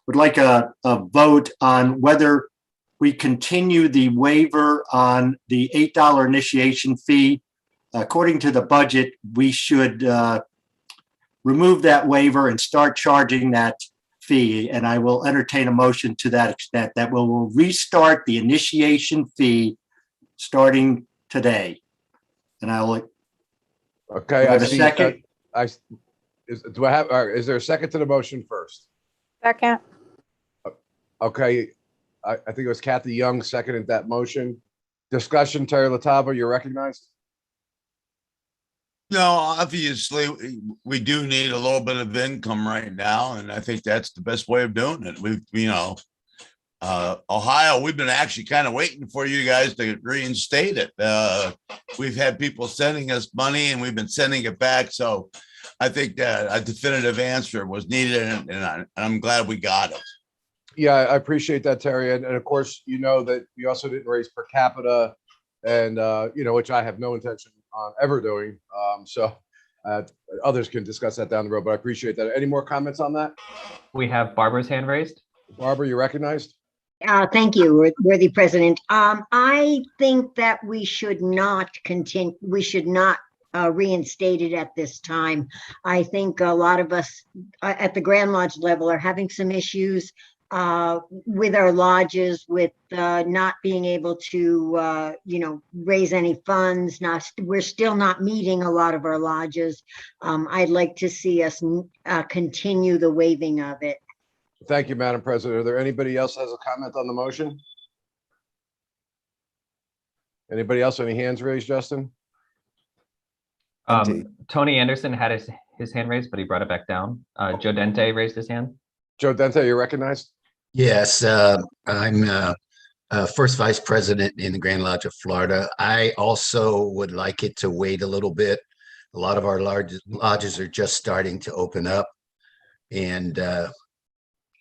would like a vote on whether we continue the waiver on the $8 initiation fee. According to the budget, we should remove that waiver and start charging that fee. And I will entertain a motion to that extent, that we will restart the initiation fee starting today. And I will. Okay, I see. Second. Is there a second to the motion first? Second. Okay, I think it was Kathy Young seconded that motion. Discussion, Terry Latava, you're recognized. No, obviously we do need a little bit of income right now, and I think that's the best way of doing it. Ohio, we've been actually kind of waiting for you guys to reinstate it. We've had people sending us money and we've been sending it back. So I think that a definitive answer was needed, and I'm glad we got it. Yeah, I appreciate that, Terry. And of course, you know that we also didn't raise per capita, and which I have no intention on ever doing. Others can discuss that down the road, but I appreciate that. Any more comments on that? We have Barbara's hand raised. Barbara, you recognized? Thank you, worthy President. I think that we should not continue. We should not reinstate it at this time. I think a lot of us at the Grand Lodge level are having some issues with our lodges, with not being able to, raise any funds. We're still not meeting a lot of our lodges. I'd like to see us continue the waiving of it. Thank you, Madam President. Are there anybody else has a comment on the motion? Anybody else? Any hands raised, Justin? Tony Anderson had his hand raised, but he brought it back down. Joe Dente raised his hand. Joe Dente, you're recognized. Yes, I'm first vice president in the Grand Lodge of Florida. I also would like it to wait a little bit. A lot of our lodges are just starting to open up, and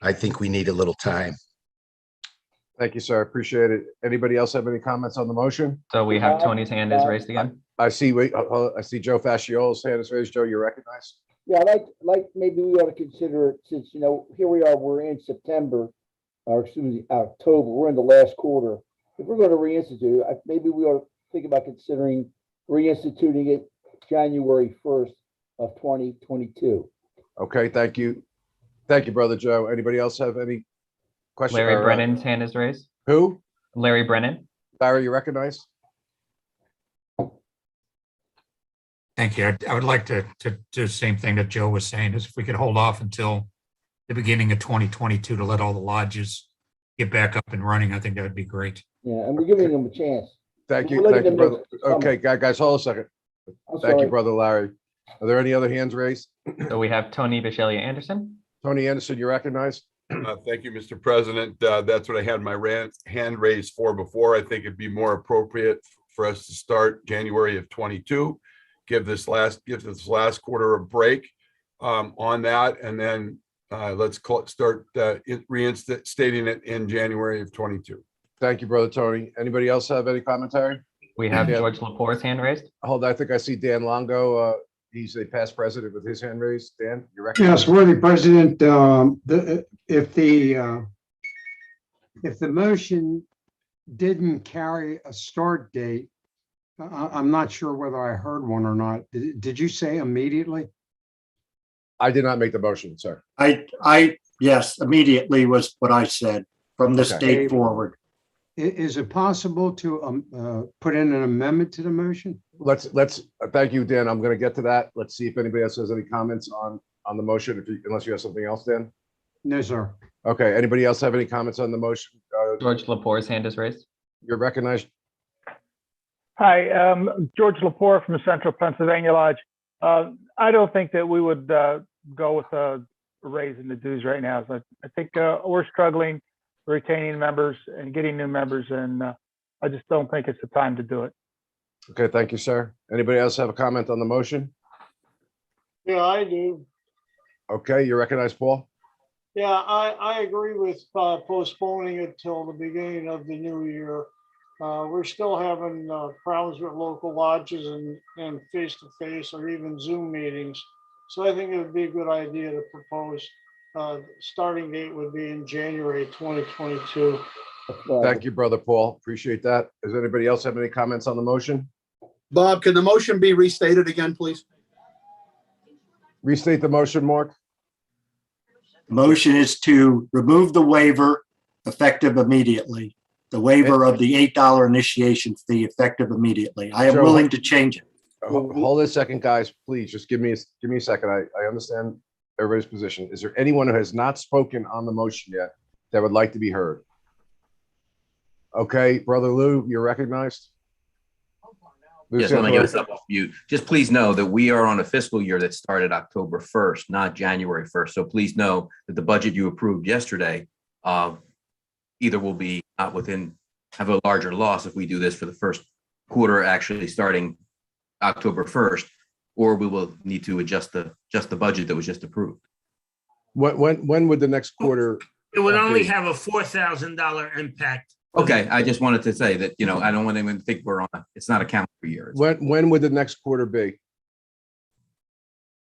I think we need a little time. Thank you, sir. I appreciate it. Anybody else have any comments on the motion? So we have Tony's hand is raised again. I see. I see Joe Fasciola's hand is raised. Joe, you're recognized. Yeah, like maybe we ought to consider it, since here we are. We're in September, or excuse me, October. We're in the last quarter. If we're going to reinstitute it, maybe we ought to think about considering reinstituting it January 1st of 2022. Okay, thank you. Thank you, Brother Joe. Anybody else have any questions? Larry Brennan's hand is raised. Who? Larry Brennan. Larry, you recognized? Thank you. I would like to do the same thing that Joe was saying, is if we could hold off until the beginning of 2022 to let all the lodges get back up and running. I think that would be great. Yeah, and we're giving them a chance. Thank you. Thank you, brother. Okay, guys, hold a second. Thank you, Brother Larry. Are there any other hands raised? So we have Tony Bishelia Anderson. Tony Anderson, you recognized? Thank you, Mr. President. That's what I had my hand raised for before. I think it'd be more appropriate for us to start January of 22. Give this last quarter a break on that, and then let's start reinstating it in January of 22. Thank you, Brother Tony. Anybody else have any commentary? We have George Laporte's hand raised. Hold on, I think I see Dan Longo. He's a past president with his hand raised. Dan, you recognized? Yes, worthy President. If the motion didn't carry a start date, I'm not sure whether I heard one or not. Did you say immediately? I did not make the motion, sir. Yes, immediately was what I said, from this date forward. Is it possible to put in an amendment to the motion? Let's thank you, Dan. I'm going to get to that. Let's see if anybody else has any comments on the motion, unless you have something else, Dan. No, sir. Okay. Anybody else have any comments on the motion? George Laporte's hand is raised. You're recognized. Hi, George Lepore from Central Pennsylvania Lodge. I don't think that we would go with raising the dues right now. So I think we're struggling retaining members and getting new members, and I just don't think it's the time to do it. Okay, thank you, sir. Anybody else have a comment on the motion? Yeah, I do. Okay, you recognize, Paul? Yeah, I agree with postponing it till the beginning of the new year. We're still having problems with local lodges and face-to-face or even Zoom meetings. So I think it would be a good idea to propose starting date would be in January 2022. Thank you, Brother Paul. Appreciate that. Does anybody else have any comments on the motion? Bob, can the motion be restated again, please? Restate the motion, Mark. Motion is to remove the waiver effective immediately. The waiver of the $8 initiation fee effective immediately. I am Joe, willing to change it. Hold it a second, guys, please. Just give me a second. I understand everybody's position. Is there anyone who has not spoken on the motion yet that would like to be heard? Okay, Brother Lou, you're recognized. Lou Yes, let me Sanford. get this up off mute. Just please know that we are on a fiscal year that started October 1st, not January 1st. So please know that the budget you approved yesterday either will be not within, have a larger loss if we do this for the first quarter actually starting October 1st, or we will need to adjust the budget that was just approved. When would the next quarter? It would only be? have a $4,000 impact. Okay, I just wanted to say that, you know, I don't want anyone to think we're on, it's not a calendar year. It's When would the next quarter be?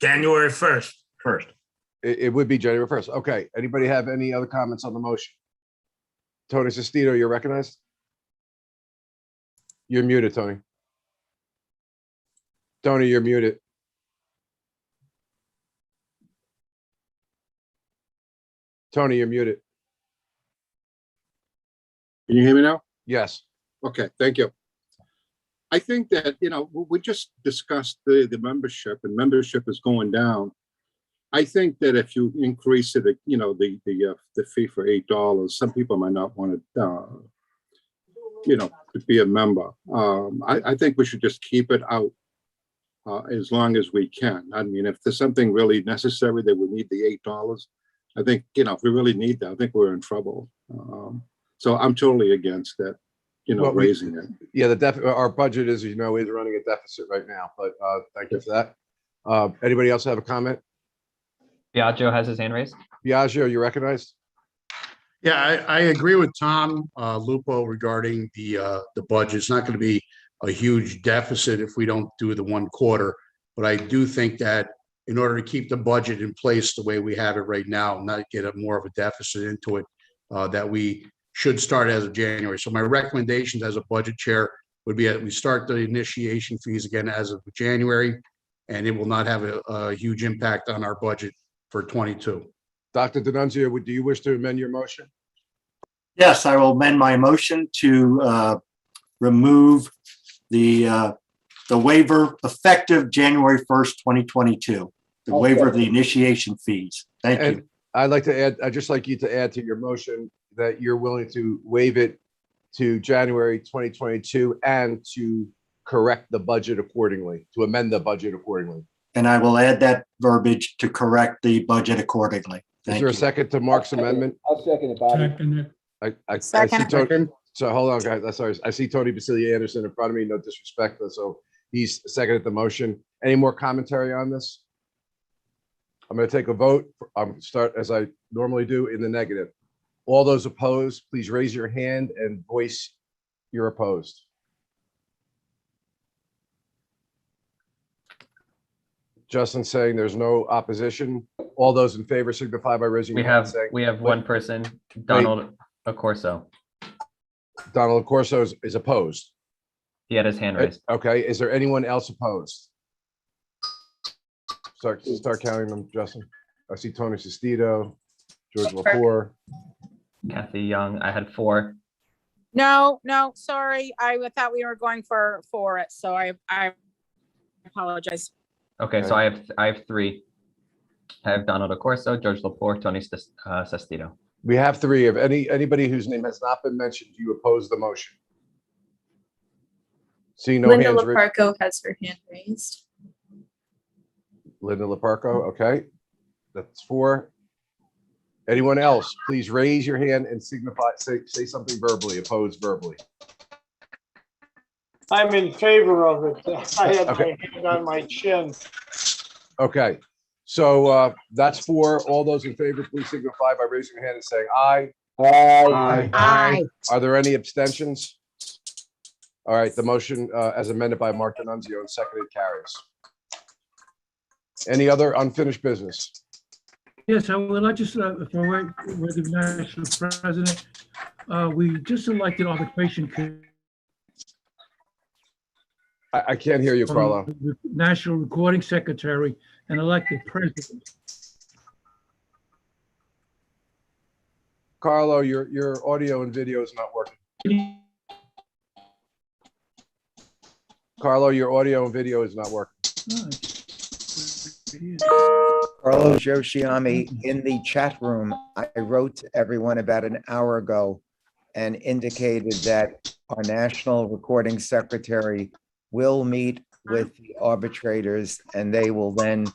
January 1st. first. It would be January 1st. Okay. Anybody have any other comments on the motion? Tony Sestito, you're recognized. You're muted, Tony. Tony, you're muted. Tony, you're muted. Can you hear me now? Yes. Okay, thank you. I think that, we just discussed the membership, and membership is going down. I think that if you increase it, the fee for $8, some people might not want to, to be a member. I think we should just keep it out as long as we can. I mean, if there's something really necessary that we need the $8, I think, if we really need that, I think we're in trouble. So I'm totally against that, Well, raising it. Yeah, our budget is, is running a deficit right now, but thank you for that. Anybody else have a comment? Biagio has his hand raised. Biagio, you recognized? Yeah, I agree with Tom Lupo regarding the budget. It's not going to be a huge deficit if we don't do the one quarter. But I do think that in order to keep the budget in place the way we have it right now, not get more of a deficit into it, that we should start as of January. So my recommendations as a budget chair would be that we start the initiation fees again as of January, and it will not have a huge impact on our budget for 22. Dr. D'Annunzio, do you wish to amend your motion? Yes, I will amend my motion to remove the waiver effective January 1st, 2022. The waiver of the initiation fees. Thank you. I'd like to add, I'd just like you to add to your motion that you're willing to waive it to January 2022 and to correct the budget accordingly, to amend the budget accordingly. And I will add that verbiage to correct the budget accordingly. Is there a second to Mark's amendment? I'll second it, Bobby. I see Tony. So hold on, guys. Sorry. I see Tony Basilia Anderson in front of me. No disrespect. So he's seconded the motion. Any more commentary on this? I'm going to take a vote. I'm start as I normally do in the negative. All those opposed, please raise your hand and voice you're opposed. Justin saying there's no opposition. All those in favor signify by raising your hand. We have one person, Donald Accorso. Donald Accorso is opposed. He had his hand raised. Okay. Is there anyone else opposed? Start counting them, Justin. I see Tony Sestito, George Lepore. Kathy Young, I had 4. No, sorry. I thought we were going for it, so I apologize. Okay, so I have 3. I have Donald Accorso, George Lepore, Tony Sestito. We have 3. If anybody whose name has not been mentioned, do you oppose the motion? See no Linda hands. Leparco has her hand raised. Linda Leparco, okay. That's 4. Anyone else, please raise your hand and signify, say something verbally, oppose verbally. I'm in favor of it. I had Okay. my hand on my chin. Okay, so that's 4. All those in favor, please signify by raising your hand and saying aye. Aye. Aye. Are there any abstentions? All right, the motion as amended by Mark D'Annunzio and seconded carries. Any other unfinished business? Yes, I would like to, if I were the national president, we just elected arbitration I can't hear you, Carlo. national recording secretary and elected president. Carlo, your audio and video is not working. Carlo, your audio and video is not working. Carlo Joshiami, in the chat room, I wrote to everyone about an hour ago and indicated that our national recording secretary will meet with the arbitrators and they will then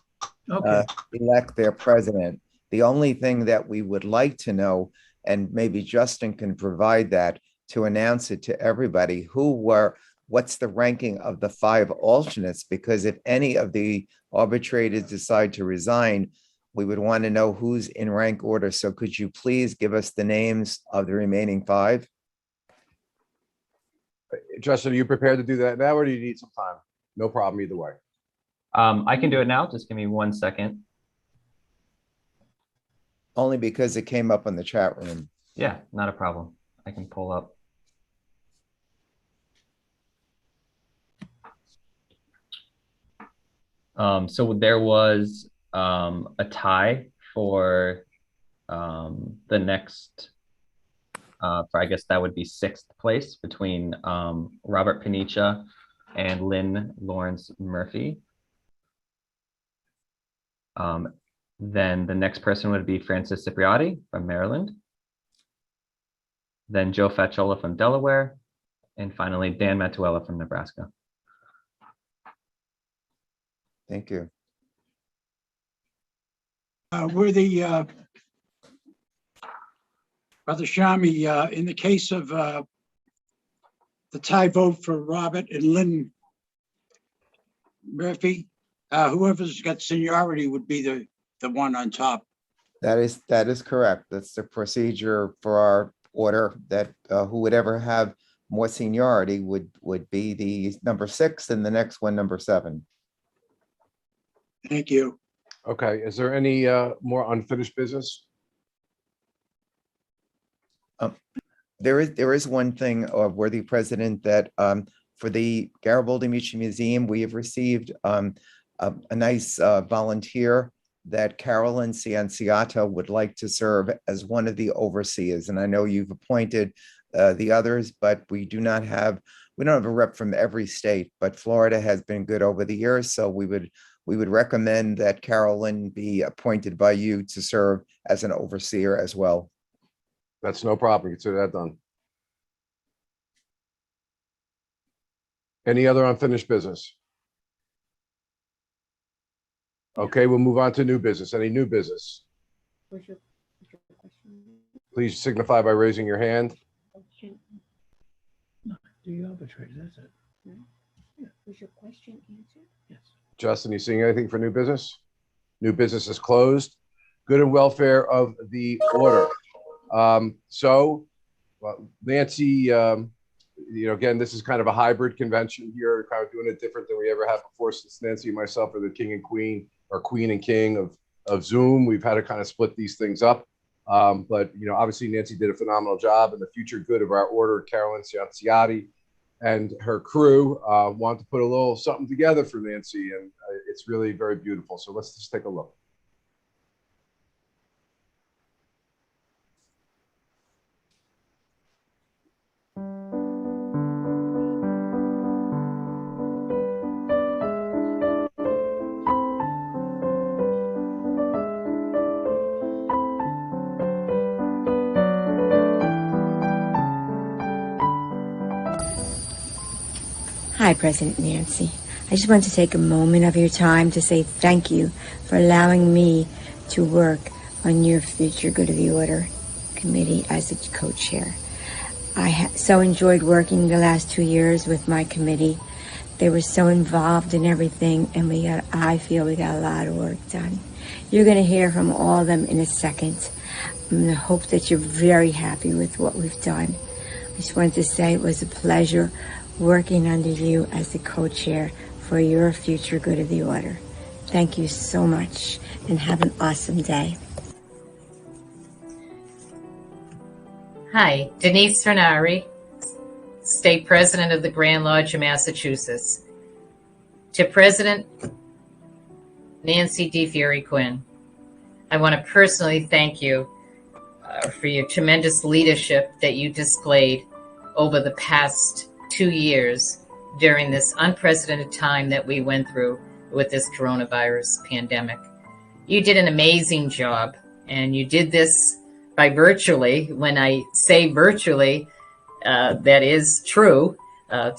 elect their president. The only thing that we would like to know, and maybe Justin can provide that to announce it to everybody, what's the ranking of the 5 alternates? Because if any of the arbitrators decide to resign, we would want to know who's in rank order. So could you please give us the names of the remaining 5? Justin, are you prepared to do that now, or do you need some time? No problem either way. I can do it now. Just give me 1 second. Only because it came up on the chat room. Yeah, not a problem. I can pull up. So there was a tie for the next, I guess that would be 6th place between Robert Panicia and Lynn Lawrence Murphy. Then the next person would be Francis Cipriotti from Maryland. Then Joe Faciola from Delaware. And finally, Dan Matuella from Nebraska. Thank you. Brother Shami, in the case of the tie vote for Robert and Lynn Murphy, whoever's got seniority would be the one on top. That is correct. That's the procedure for our order, that who would ever have more seniority would be the number 6 and the next one number 7. Thank you. Okay, is there any more unfinished business? There is one thing, worthy President, that for the Garibaldi Mutual Museum, we have received a nice volunteer that Carolyn Cianciata would like to serve as one of the overseers. And I know you've appointed the others, but we don't have a rep from every state, but Florida has been good over the years. So we would recommend that Carolyn be appointed by you to serve as an overseer as well. That's no problem. Consider that done. Any other unfinished business? Okay, we'll move on to new business. Any new business? What's your question? Please signify by raising your hand. No, do you arbitrate? That's it. No? Yeah. Was your question answered? Yes. Justin, you seeing anything for new business? New business is closed. Good and welfare of the order. Nancy, again, this is kind of a hybrid convention here, kind of doing it different than we ever have before, since Nancy and myself are the king and queen, or queen and king of Zoom. We've had to kind of split these things up. But obviously Nancy did a phenomenal job, and the future good of our order, Carolyn Cianciati and her crew want to put a little something together for Nancy, and it's really very beautiful. So let's just take a look. Hi, President Nancy. I just want to take a moment of your time to say thank you for allowing me to work on your future good of the order committee as its co-chair. I so enjoyed working the last 2 years with my committee. They were so involved in everything, and I feel we got a lot of work done. You're going to hear from all of them in a second. I'm going to hope that you're very happy with what we've done. I just wanted to say it was a pleasure working under you as the co-chair for your future good of the order. Thank you so much, and have an awesome day. Hi, Denise Fernari, State President of the Grand Lodge of Massachusetts. To President Nancy D. Fury Quinn, I want to personally thank you for your tremendous leadership that you displayed over the past 2 years during this unprecedented time that we went through with this coronavirus pandemic. You did an amazing job, and you did this by virtually. When I say virtually, that is true,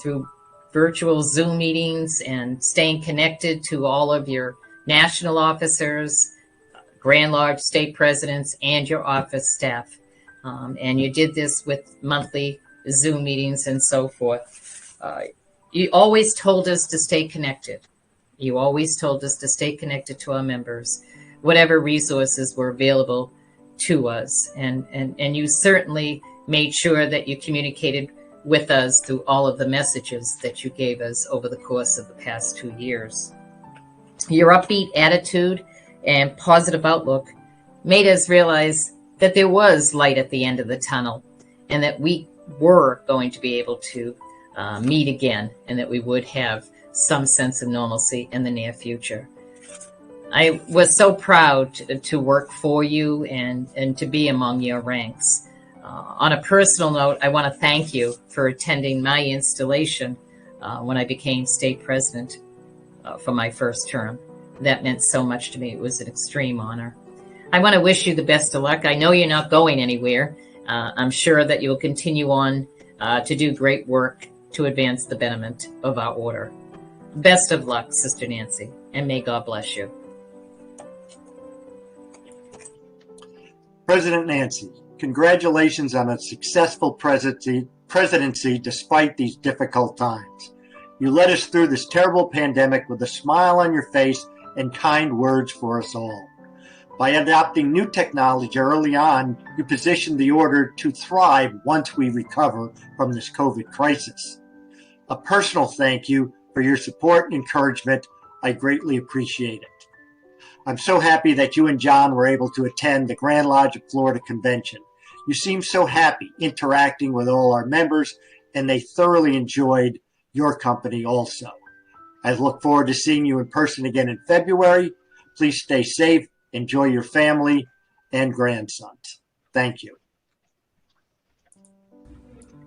through virtual Zoom meetings and staying connected to all of your national officers, Grand Lodge state presidents, and your office staff. And you did this with monthly Zoom meetings and so forth. You always told us to stay connected. You always told us to stay connected to our members, whatever resources were available to us. And you certainly made sure that you communicated with us through all of the messages that you gave us over the course of the past 2 years. Your upbeat attitude and positive outlook made us realize that there was light at the end of the tunnel, and that we were going to be able to meet again, and that we would have some sense of normalcy in the near future. I was so proud to work for you and to be among your ranks. On a personal note, I want to thank you for attending my installation when I became state president for my first term. That meant so much to me. It was an extreme honor. I want to wish you the best of luck. I know you're not going anywhere. I'm sure that you'll continue on to do great work to advance the betterment of our order. Best of luck, Sister Nancy, and may God bless you. President Nancy, congratulations on a successful presidency despite these difficult times. You led us through this terrible pandemic with a smile on your face and kind words for us all. By adopting new technology early on, you positioned the order to thrive once we recover from this COVID crisis. A personal thank you for your support and encouragement. I greatly appreciate it. I'm so happy that you and John were able to attend the Grand Lodge of Florida Convention. You seem so happy interacting with all our members, and they thoroughly enjoyed your company also. I look forward to seeing you in person again in February. Please stay safe, enjoy your family and grandsons. Thank you.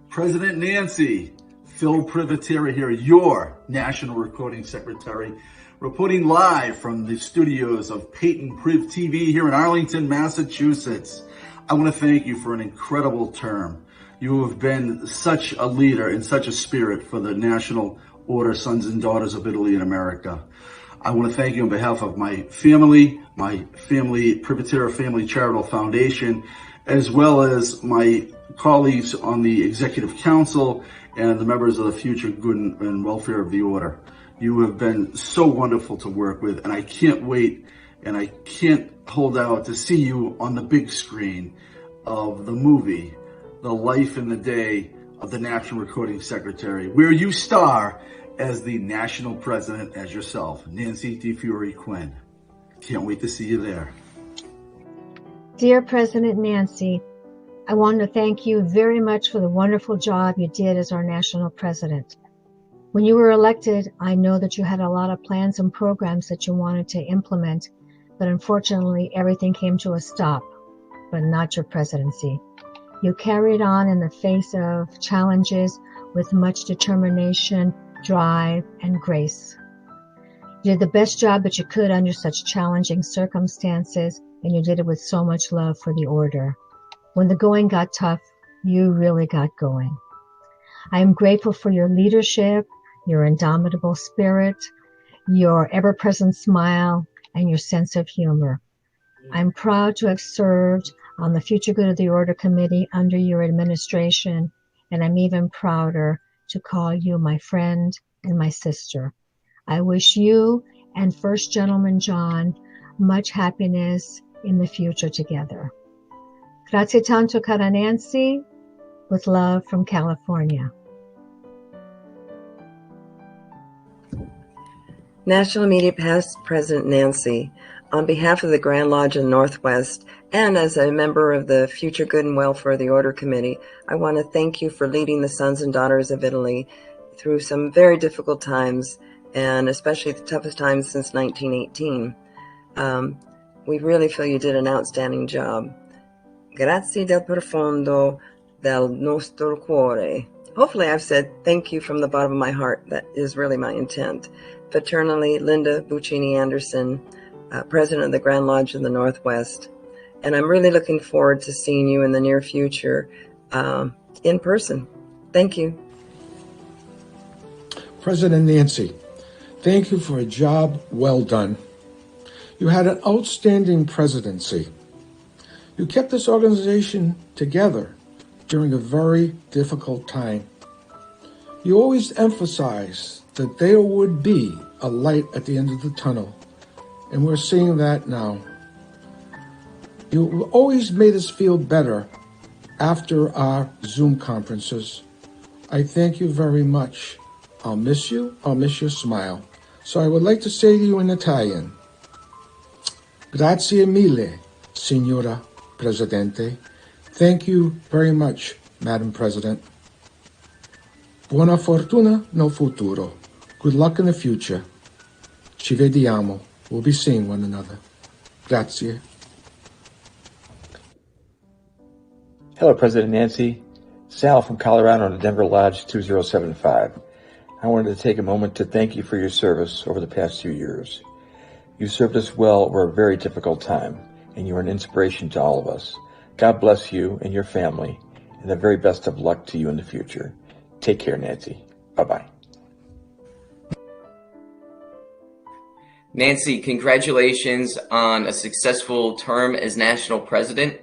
President Nancy, Phil Privatera here, your National Recording Secretary, reporting live from the studios of Peyton Priv TV here in Arlington, Massachusetts. I want to thank you for an incredible term. You have been such a leader and such a spirit for the National Order Sons and Daughters of Italy in America. I want to thank you on behalf of my family, Privatera Family Charitable Foundation, as well as my colleagues on the Executive Council and the members of the future good and welfare of the order. You have been so wonderful to work with, and I can't wait and I can't hold out to see you on the big screen of the movie, The Life and the Day of the National Recording Secretary, where you star as the national president as yourself, Nancy D. Fury Quinn. Can't wait to see you there. Dear President Nancy, I want to thank you very much for the wonderful job you did as our national president. When you were elected, I know that you had a lot of plans and programs that you wanted to implement, but unfortunately everything came to a stop, but not your presidency. You carried on in the face of challenges with much determination, drive, and grace. You did the best job that you could under such challenging circumstances, and you did it with so much love for the order. When the going got tough, you really got going. I am grateful for your leadership, your indomitable spirit, your ever-present smile, and your sense of humor. I'm proud to have served on the Future Good of the Order Committee under your administration, and I'm even prouder to call you my friend and my sister. I wish you and First Gentleman John much happiness in the future together. Grazie tanto, cara Nancy. With love from California. National Media Past President Nancy, On behalf of the Grand Lodge of the Northwest, and as a member of the Future Good and Welfare of the Order Committee, I want to thank you for leading the Sons and Daughters of Italy through some very difficult times, and especially the toughest times since 1918. We really feel you did an outstanding job. Grazie del profondo del nostro cuore. Hopefully I've said thank you from the bottom of my heart. That is really my intent. Fraternally, Linda Buccini Anderson, President of the Grand Lodge of the Northwest. And I'm really looking forward to seeing you in the near future in person. Thank you. President Nancy, thank you for a job well done. You had an outstanding presidency. You kept this organization together during a very difficult time. You always emphasized that there would be a light at the end of the tunnel, and we're seeing that now. You always made us feel better after our Zoom conferences. I thank you very much. I'll miss you. I'll miss your smile. So I would like to say to you in Italian, grazie mille, Signora Presidente. Thank you very much, Madam President. Buona fortuna nel futuro. Good luck in the future. Ci vediamo. We'll be seeing one another. Grazie. Hello, President Nancy. Sal from Colorado on the Denver Lodge 2075. I wanted to take a moment to thank you for your service over the past 2 years. You served us well over a very difficult time, and you are an inspiration to all of us. God bless you and your family, and the very best of luck to you in the future. Take care, Nancy. Bye-bye. Nancy, congratulations on a successful term as national president.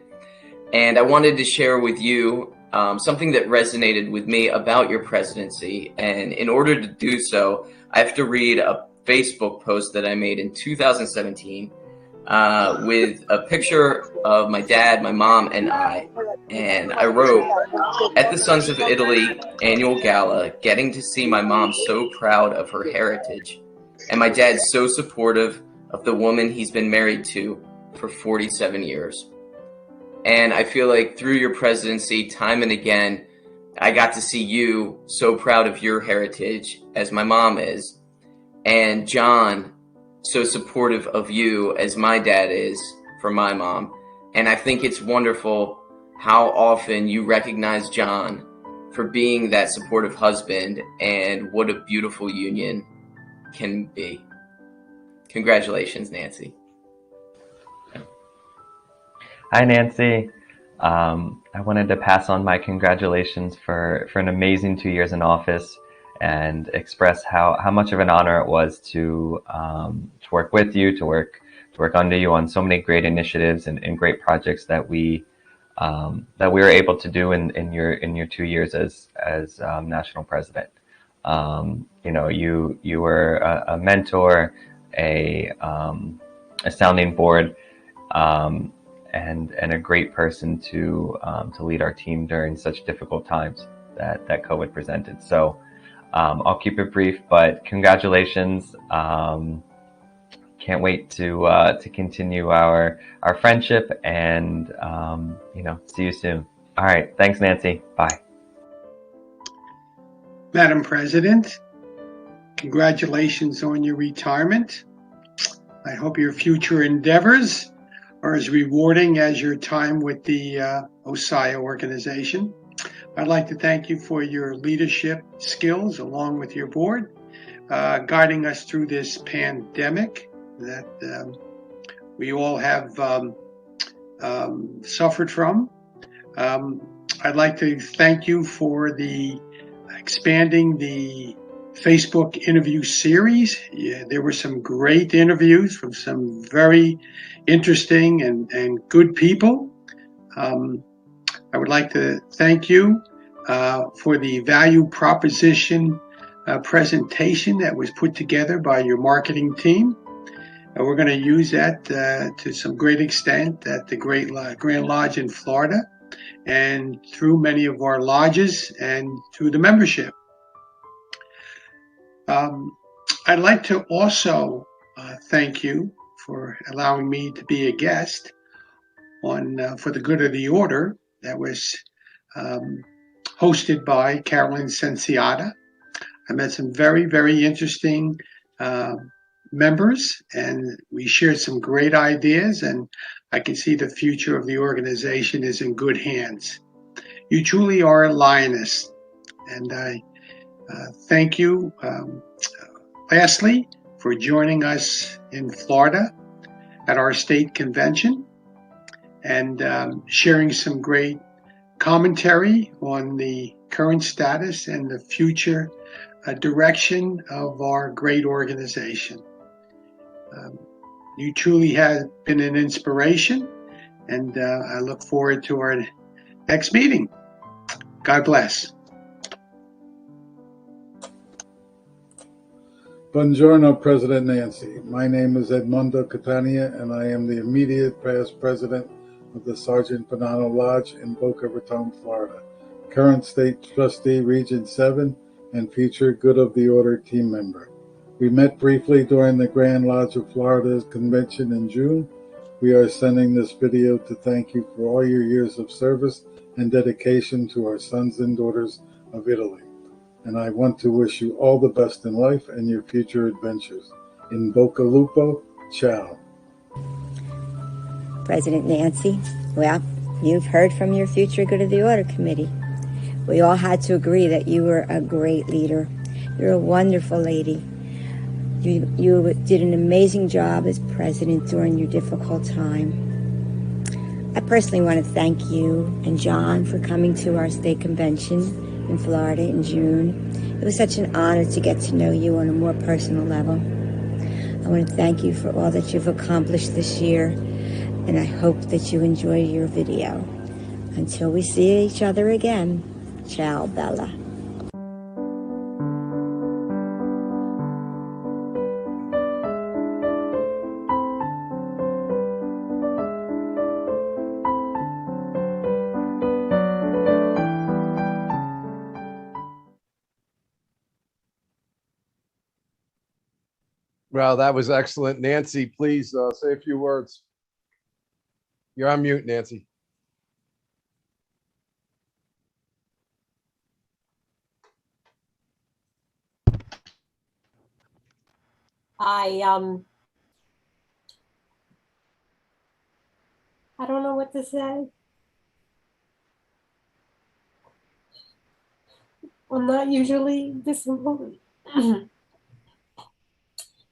And I wanted to share with you something that resonated with me about your presidency. And in order to do so, I have to read a Facebook post that I made in 2017 with a picture of my dad, my mom, and I. And I wrote, at the Sons of Italy annual gala, getting to see my mom so proud of her heritage, and my dad so supportive of the woman he's been married to for 47 years. And I feel like through your presidency, time and again, I got to see you so proud of your heritage, as my mom is, and John so supportive of you as my dad is for my mom. And I think it's wonderful how often you recognize John for being that supportive husband, and what a beautiful union can be. Congratulations, Nancy. Hi, Nancy. I wanted to pass on my congratulations for an amazing 2 years in office, and express how much of an honor it was to work with you, to work under you on so many great initiatives and great projects that we were able to do in your 2 years as national president. You know, you were a mentor, a sounding board, and a great person to lead our team during such difficult times that COVID presented. So I'll keep it brief, but congratulations. Can't wait to continue our friendship, and see you soon. All right, thanks, Nancy. Bye. Madam President, congratulations on your retirement. I hope your future endeavors are as rewarding as your time with the OSDIA organization. I'd like to thank you for your leadership skills along with your board, guiding us through this pandemic that we all have suffered from. I'd like to thank you for expanding the Facebook interview series. Yeah, there were some great interviews from some very interesting and good people. I would like to thank you for the value proposition presentation that was put together by your marketing team. We're going to use that to some great extent at the Grand Lodge in Florida, and through many of our lodges and through the membership. I'd like to also thank you for allowing me to be a guest on For the Good of the Order that was hosted by Carolyn Cenciata. I met some very, very interesting members, and we shared some great ideas, and I can see the future of the organization is in good hands. You truly are a lioness, and I thank you, lastly, for joining us in Florida at our state convention and sharing some great commentary on the current status and the future direction of our great organization. You truly have been an inspiration, and I look forward to our next meeting. God bless. Buongiorno, President Nancy. My name is Edmundo Catania, and I am the immediate past president of the Sergeant Bonanno Lodge in Boca Raton, Florida, current state trustee, Region 7, and future Good of the Order team member. We met briefly during the Grand Lodge of Florida's convention in June. We are sending this video to thank you for all your years of service and dedication to our sons and daughters of Italy. And I want to wish you all the best in life and your future adventures. In Bocca Lupo, ciao. President Nancy, well, you've heard from your future Good of the Order committee. We all had to agree that you were a great leader. You're a wonderful lady. You did an amazing job as president during your difficult time. I personally want to thank you and John for coming to our state convention in Florida in June. It was such an honor to get to know you on a more personal level. I want to thank you for all that you've accomplished this year, and I hope that you enjoy your video. Until we see each other again, ciao, Bella. Well, that was excellent. Nancy, please say a few words. You're on mute, Nancy. I don't know what to say. I'm not usually this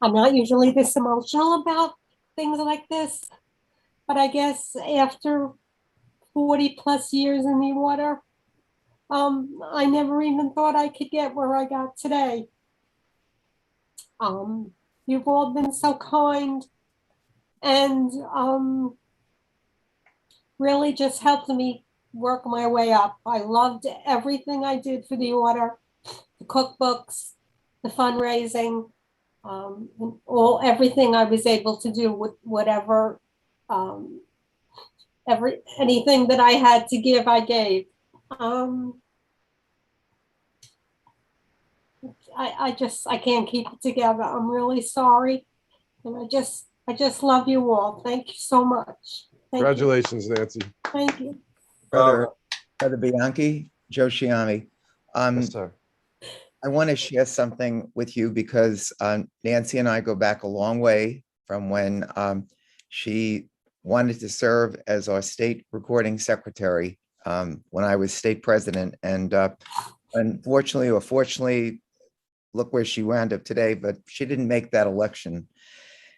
I'm not usually this emotional about things like this, but I guess after 40 plus years in the water, I never even thought I could get where I got today. You've all been so kind and really just helped me work my way up. I loved everything I did for the order, the cookbooks, the fundraising, everything I was able to do with whatever, anything that I had to give, I gave. I can't keep it together. I'm really sorry. And I just love you all. Thank you so much. Congratulations, Nancy. Thank you. Brother Bianchi, Joe Shiami. Yes, sir. I want to share something with you because Nancy and I go back a long way from when she wanted to serve as our state recording secretary when I was state president. And unfortunately or fortunately, look where she wound up today, but she didn't make that election.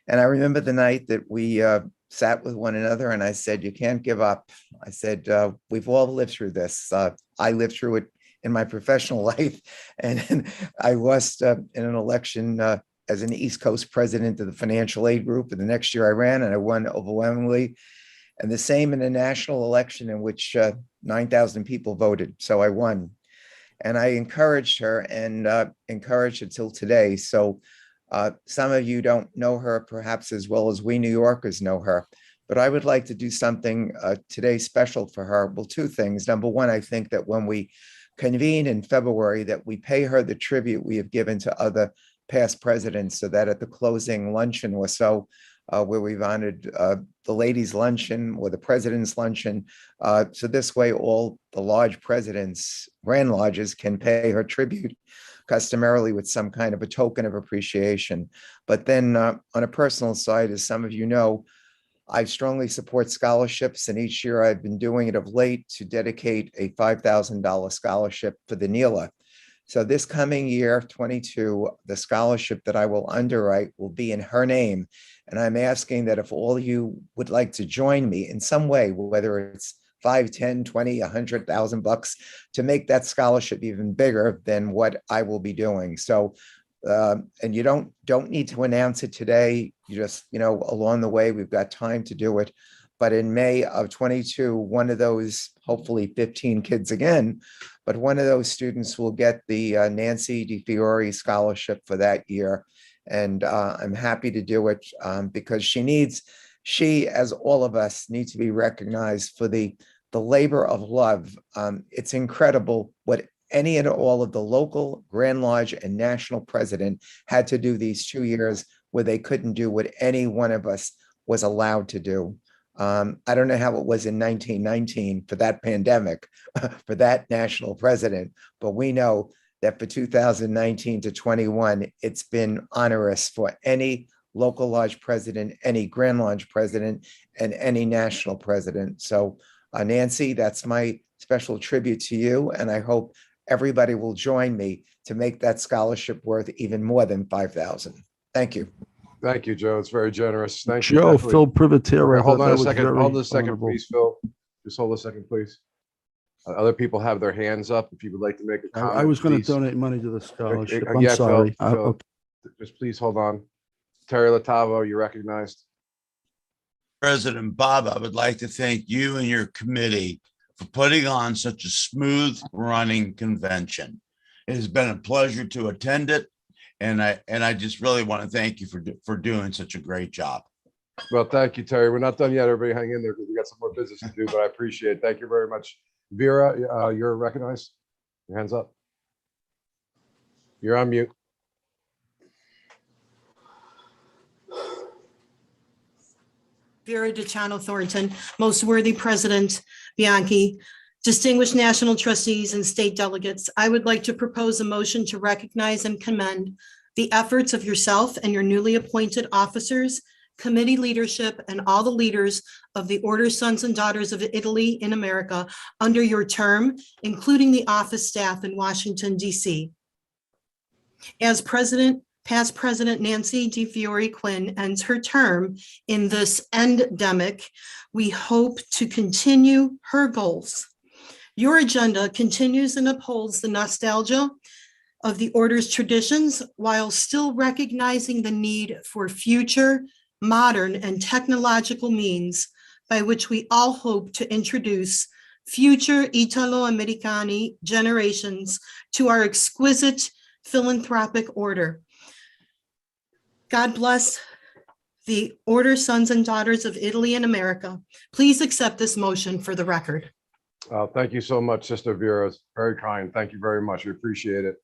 And I remember the night that we sat with one another and I said, you can't give up. I said, we've all lived through this. I lived through it in my professional life. And I lost in an election as an East Coast president of the financial aid group. And the next year I ran and I won overwhelmingly. And the same in a national election in which 9,000 people voted. So I won. And I encouraged her and encouraged her till today. So some of you don't know her perhaps as well as we New Yorkers know her. But I would like to do something today special for her. Well, two things. Number one, I think that when we convene in February, that we pay her the tribute we have given to other past presidents, so that at the closing luncheon or so, where we've honored the ladies' luncheon or the president's luncheon. So this way, all the lodge presidents, Grand Lodges, can pay her tribute customarily with some kind of a token of appreciation. But then on a personal side, as some of you know, I strongly support scholarships, and each year I've been doing it of late to dedicate a $5,000 scholarship for the NELA. So this coming year, 22, the scholarship that I will underwrite will be in her name. And I'm asking that if all you would like to join me in some way, whether it's 5, 10, 20, 100,000 bucks, to make that scholarship even bigger than what I will be doing. So, and you don't need to announce it today. You just, along the way, we've got time to do it. But in May of 22, one of those, hopefully 15 kids again, but one of those students will get the Nancy DiFiore scholarship for that year. And I'm happy to do it because she, as all of us, need to be recognized for the labor of love. It's incredible what any and all of the local Grand Lodge and national president had to do these 2 years where they couldn't do what any one of us was allowed to do. I don't know how it was in 1919 for that pandemic, for that national president, but we know that for 2019 to 21, it's been onerous for any local lodge president, any Grand Lodge president, and any national president. So Nancy, that's my special tribute to you, and I hope everybody will join me to make that scholarship worth even more than $5,000. Thank you. Thank you, Joe. It's very generous. Thank you. Joe, Definitely. Phil Privatera. Okay, hold on that a was second. very Hold on a second, honorable. please, Phil. Just hold a second, please. Other people have their hands up. If you would like to make a comment, I was going to please. donate money to the scholarship. I'm Yeah, sorry. Phil, Okay. just please hold on. Terry Latavo, you're recognized. President Bob, I would like to thank you and your committee for putting on such a smooth running convention. It has been a pleasure to attend it. And I just really want to thank you for doing such a great job. Well, thank you, Terry. We're not done yet. Everybody hang in there because we got some more business to do, but I appreciate it. Thank you very much. Vera, you're recognized. Your hands up. You're on mute. Vera DeChano Thornton, most worthy President Bianchi, distinguished national trustees and state delegates, I would like to propose a motion to recognize and commend the efforts of yourself and your newly appointed officers, committee leadership, and all the leaders of the Order Sons and Daughters of Italy in America under your term, including the office staff in Washington, D.C. As past President Nancy DiFiore Quinn ends her term in this endemic, we hope to continue her goals. Your agenda continues and upholds the nostalgia of the Order's traditions while still recognizing the need for future, modern, and technological means by which we all hope to introduce future Italo-Americani generations to our exquisite philanthropic order. God bless the Order Sons and Daughters of Italy and America. Please accept this motion for the record. Thank you so much, Sister Vera. It's very kind. Thank you very much. We appreciate it.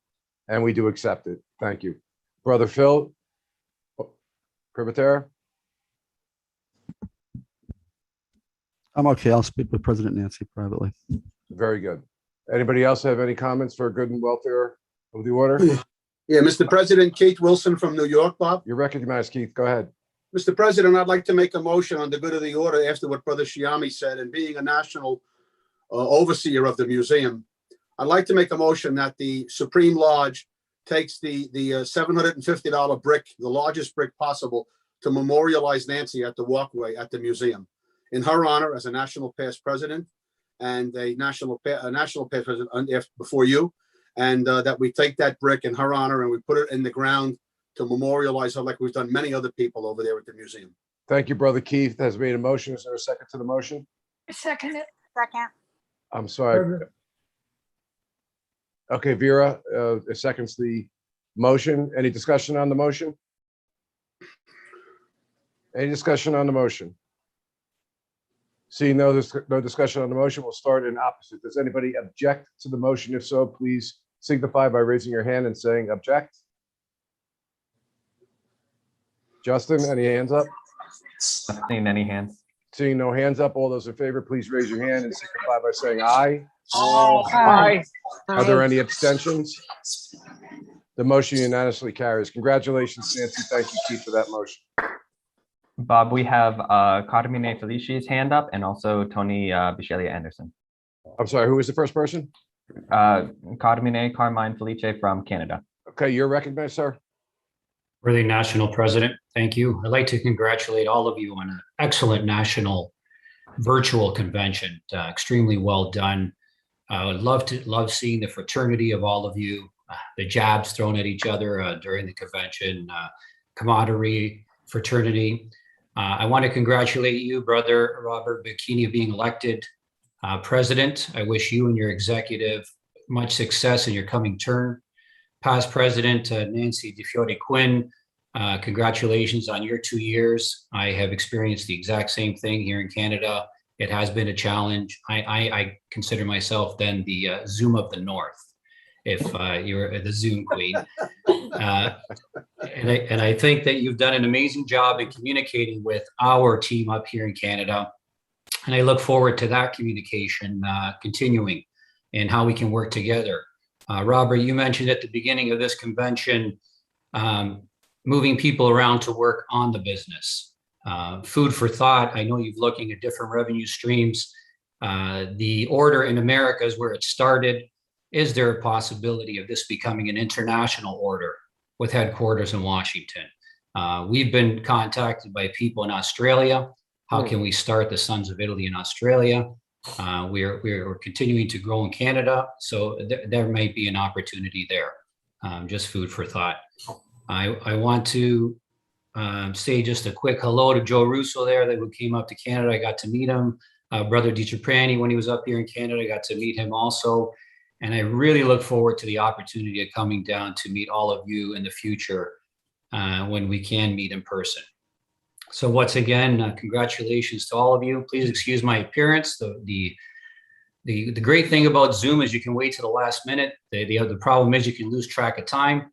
And we do accept it. Thank you. Brother Phil Privatera. I'm okay. I'll speak with President Nancy privately. Very good. Anybody else have any comments for good and welfare of the order? Yeah, Mr. President, Keith Wilson from New York, Bob. You're recognized, Keith. Go ahead. Mr. President, I'd like to make a motion on the good of the order after what Brother Shiami said, and being a national overseer of the museum, I'd like to make a motion that the Supreme Lodge takes the $750 brick, the largest brick possible, to memorialize Nancy at the walkway at the museum in her honor as a national past president and a national past president before you, and that we take that brick in her honor and we put it in the ground to memorialize her like we've done many other people over there at the museum. Thank you, Brother Keith. Has made a motion. Is there a second to the motion? Second it. Second. I'm sorry. Okay, Vera, seconds the motion. Any discussion on the motion? Any discussion on the motion? Seeing no discussion on the motion, we'll start in opposite. Does anybody object to the motion? If so, please signify by raising your hand and saying object. Justin, any hands up? Not seeing any hands. Seeing no hands up, all those in favor, please raise your hand and signify by saying aye. Aye. Are there any abstentions? The motion unanimously carries. Congratulations, Nancy. Thank you, Chief, for that motion. Bob, we have Carmine Felici's hand up and also Tony Bisceglia Anderson. I'm sorry, who was the first person? Carmine Felice from Canada. Okay, you're recognized, sir. Worthy National President, thank you. I'd like to congratulate all of you on an excellent national virtual convention. Extremely well done. I would love seeing the fraternity of all of you, the jabs thrown at each other during the convention, camaraderie, fraternity. I want to congratulate you, Brother Robert Bikini, of being elected president. I wish you and your executive much success in your coming term. Past President Nancy DeFiore Quinn, congratulations on your 2 years. I have experienced the exact same thing here in Canada. It has been a challenge. I consider myself then the Zoom of the North, if you're the Zoom queen. And I think that you've done an amazing job in communicating with our team up here in Canada. And I look forward to that communication continuing and how we can work together. Robert, you mentioned at the beginning of this convention, moving people around to work on the business. Food for thought. I know you're looking at different revenue streams. The order in America is where it started. Is there a possibility of this becoming an international order with headquarters in Washington? We've been contacted by people in Australia. How can we start the Sons of Italy in Australia? We're continuing to grow in Canada, so there might be an opportunity there. Just food for thought. I want to say just a quick hello to Joe Russo there that who came up to Canada. I got to meet him. Brother DiCipriani, when he was up here in Canada, I got to meet him also. And I really look forward to the opportunity of coming down to meet all of you in the future when we can meet in person. So once again, congratulations to all of you. Please excuse my appearance. The great thing about Zoom is you can wait to the last minute. The problem is you can lose track of time.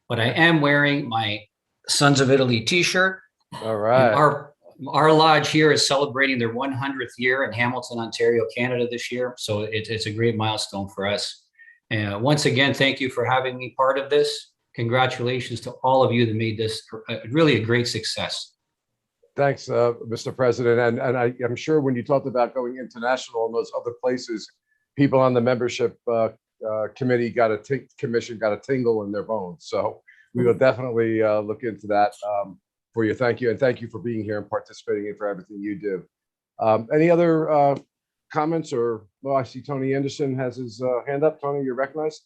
But I am wearing my Sons of Italy t-shirt. All right. Our lodge here is celebrating their 100th year in Hamilton, Ontario, Canada this year. So it's a great milestone for us. And once again, thank you for having me part of this. Congratulations to all of you that made this really a great success. Thanks, Mr. President. And I'm sure when you talked about going international in those other places, people on the membership committee got a tingle in their bones. So we will definitely look into that for you. Thank you. And thank you for being here and participating and for everything you do. Any other comments or, well, I see Tony Anderson has his hand up. Tony, you're recognized.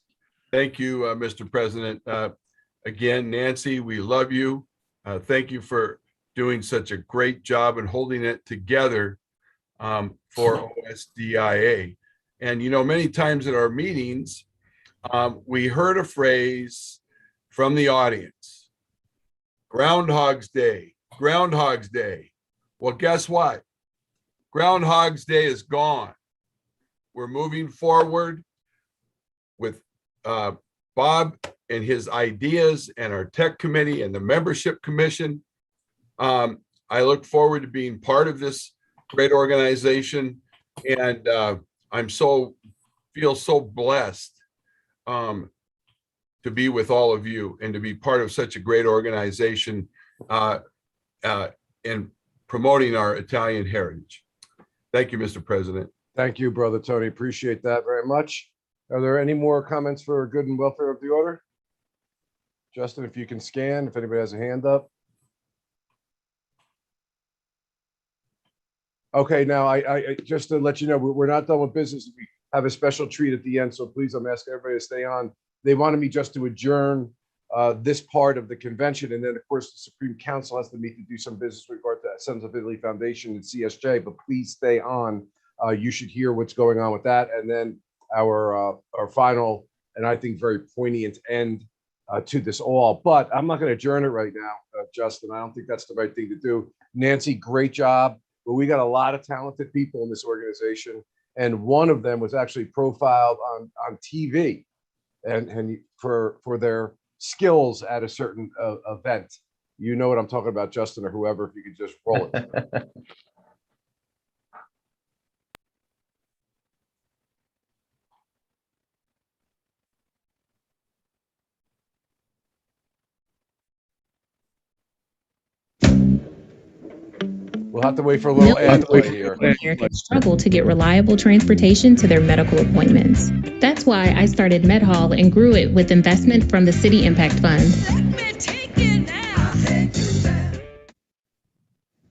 Thank you, Mr. President. Again, Nancy, we love you. Thank you for doing such a great job and holding it together for OSDIA. And, you know, many times at our meetings, we heard a phrase from the audience, Groundhog's Day, Groundhog's Day. Well, guess what? Groundhog's Day is gone. We're moving forward with Bob and his ideas and our tech committee and the membership commission. I look forward to being part of this great organization, and I'm feel so blessed to be with all of you and to be part of such a great organization in promoting our Italian heritage. Thank you, Mr. President. Thank you, Brother Tony. Appreciate that very much. Are there any more comments for good and welfare of the order? Justin, if you can scan, if anybody has a hand up. Okay, now I just to let you know, we're not done with business. We have a special treat at the end, so please, I'm asking everybody to stay on. They wanted me just to adjourn this part of the convention, and then of course the Supreme Council has to meet to do some business with regard to Sons of Italy Foundation and CSJ. But please stay on. You should hear what's going on with that, and then our final and I think very poignant end to this all. But I'm not going to adjourn it right now, Justin. I don't think that's the right thing to do. Nancy, great job. But we got a lot of talented people in this organization, and one of them was actually profiled on TV, and for their skills at a certain event. You know what I'm talking about, Justin, or whoever, if you could just roll it. We'll have to wait for a little ad play here. Americans struggle to get reliable transportation to their medical appointments. That's why I started MedHall and grew it with investment from the City Impact Fund.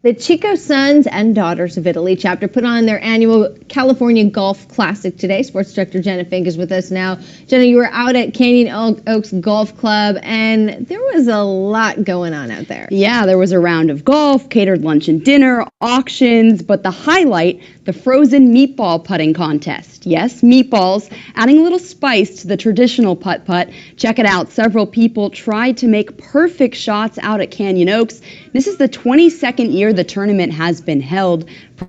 The Chico Sons and Daughters of Italy chapter put on their annual California Golf Classic today. Sports Director Jenna Fink is with us now. Jenna, you were out at Canyon Oaks Golf Club, and there was a lot going on out there. Yeah, there was a round of golf, catered lunch and dinner, auctions, but the highlight, the frozen meatball putting contest. Yes, meatballs, adding a little spice to the traditional putt-putt. Check it out. Several people tried to make perfect shots out at Canyon Oaks. This is the 22nd year the tournament has been held.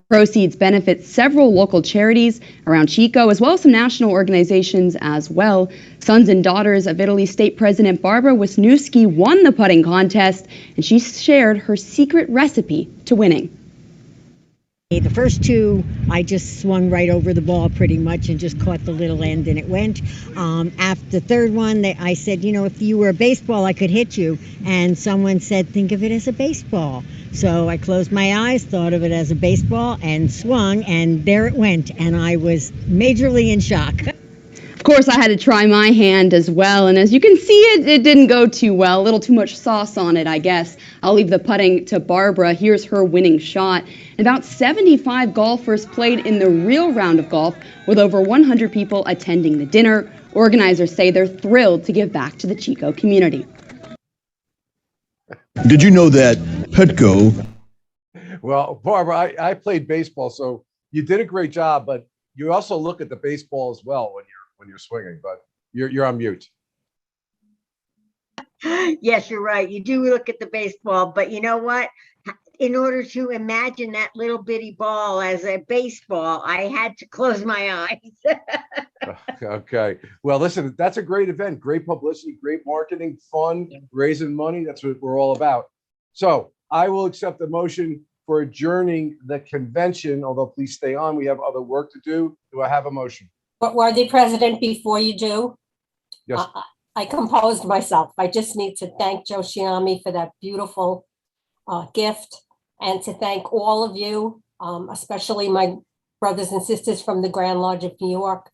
Proceeds benefit several local charities around Chico, as well as some national organizations as well. Sons and Daughters of Italy State President Barbara Wisniewski won the putting contest, and she shared her secret recipe to winning. The first two, I just swung right over the ball pretty much and just caught the little end and it went. After the third one, I said, you know, if you were a baseball, I could hit you. And someone said, think of it as a baseball. So I closed my eyes, thought of it as a baseball and swung, and there it went. And I was majorly in shock. Of course, I had to try my hand as well, and as you can see, it didn't go too well. A little too much sauce on it, I guess. I'll leave the putting to Barbara. Here's her winning shot. And about 75 golfers played in the real round of golf, with over 100 people attending the dinner. Organizers say they're thrilled to give back to the Chico community. Did you know that Petco? Well, Barbara, I played baseball, so you did a great job, but you also look at the baseball as well when you're swinging, but you're on mute. Yes, you're right. You do look at the baseball, but you know what? In order to imagine that little bitty ball as a baseball, I had to close my eyes. Okay. Well, listen, that's a great event. Great publicity, great marketing, fun, raising money. That's what we're all about. So I will accept the motion for adjourning the convention, although please stay on. We have other work to do. Do I have a motion? But worthy President, before you do, Yes. I composed myself. I just need to thank Joe Shiami for that beautiful gift, and to thank all of you, especially my brothers and sisters from the Grand Lodge of New York.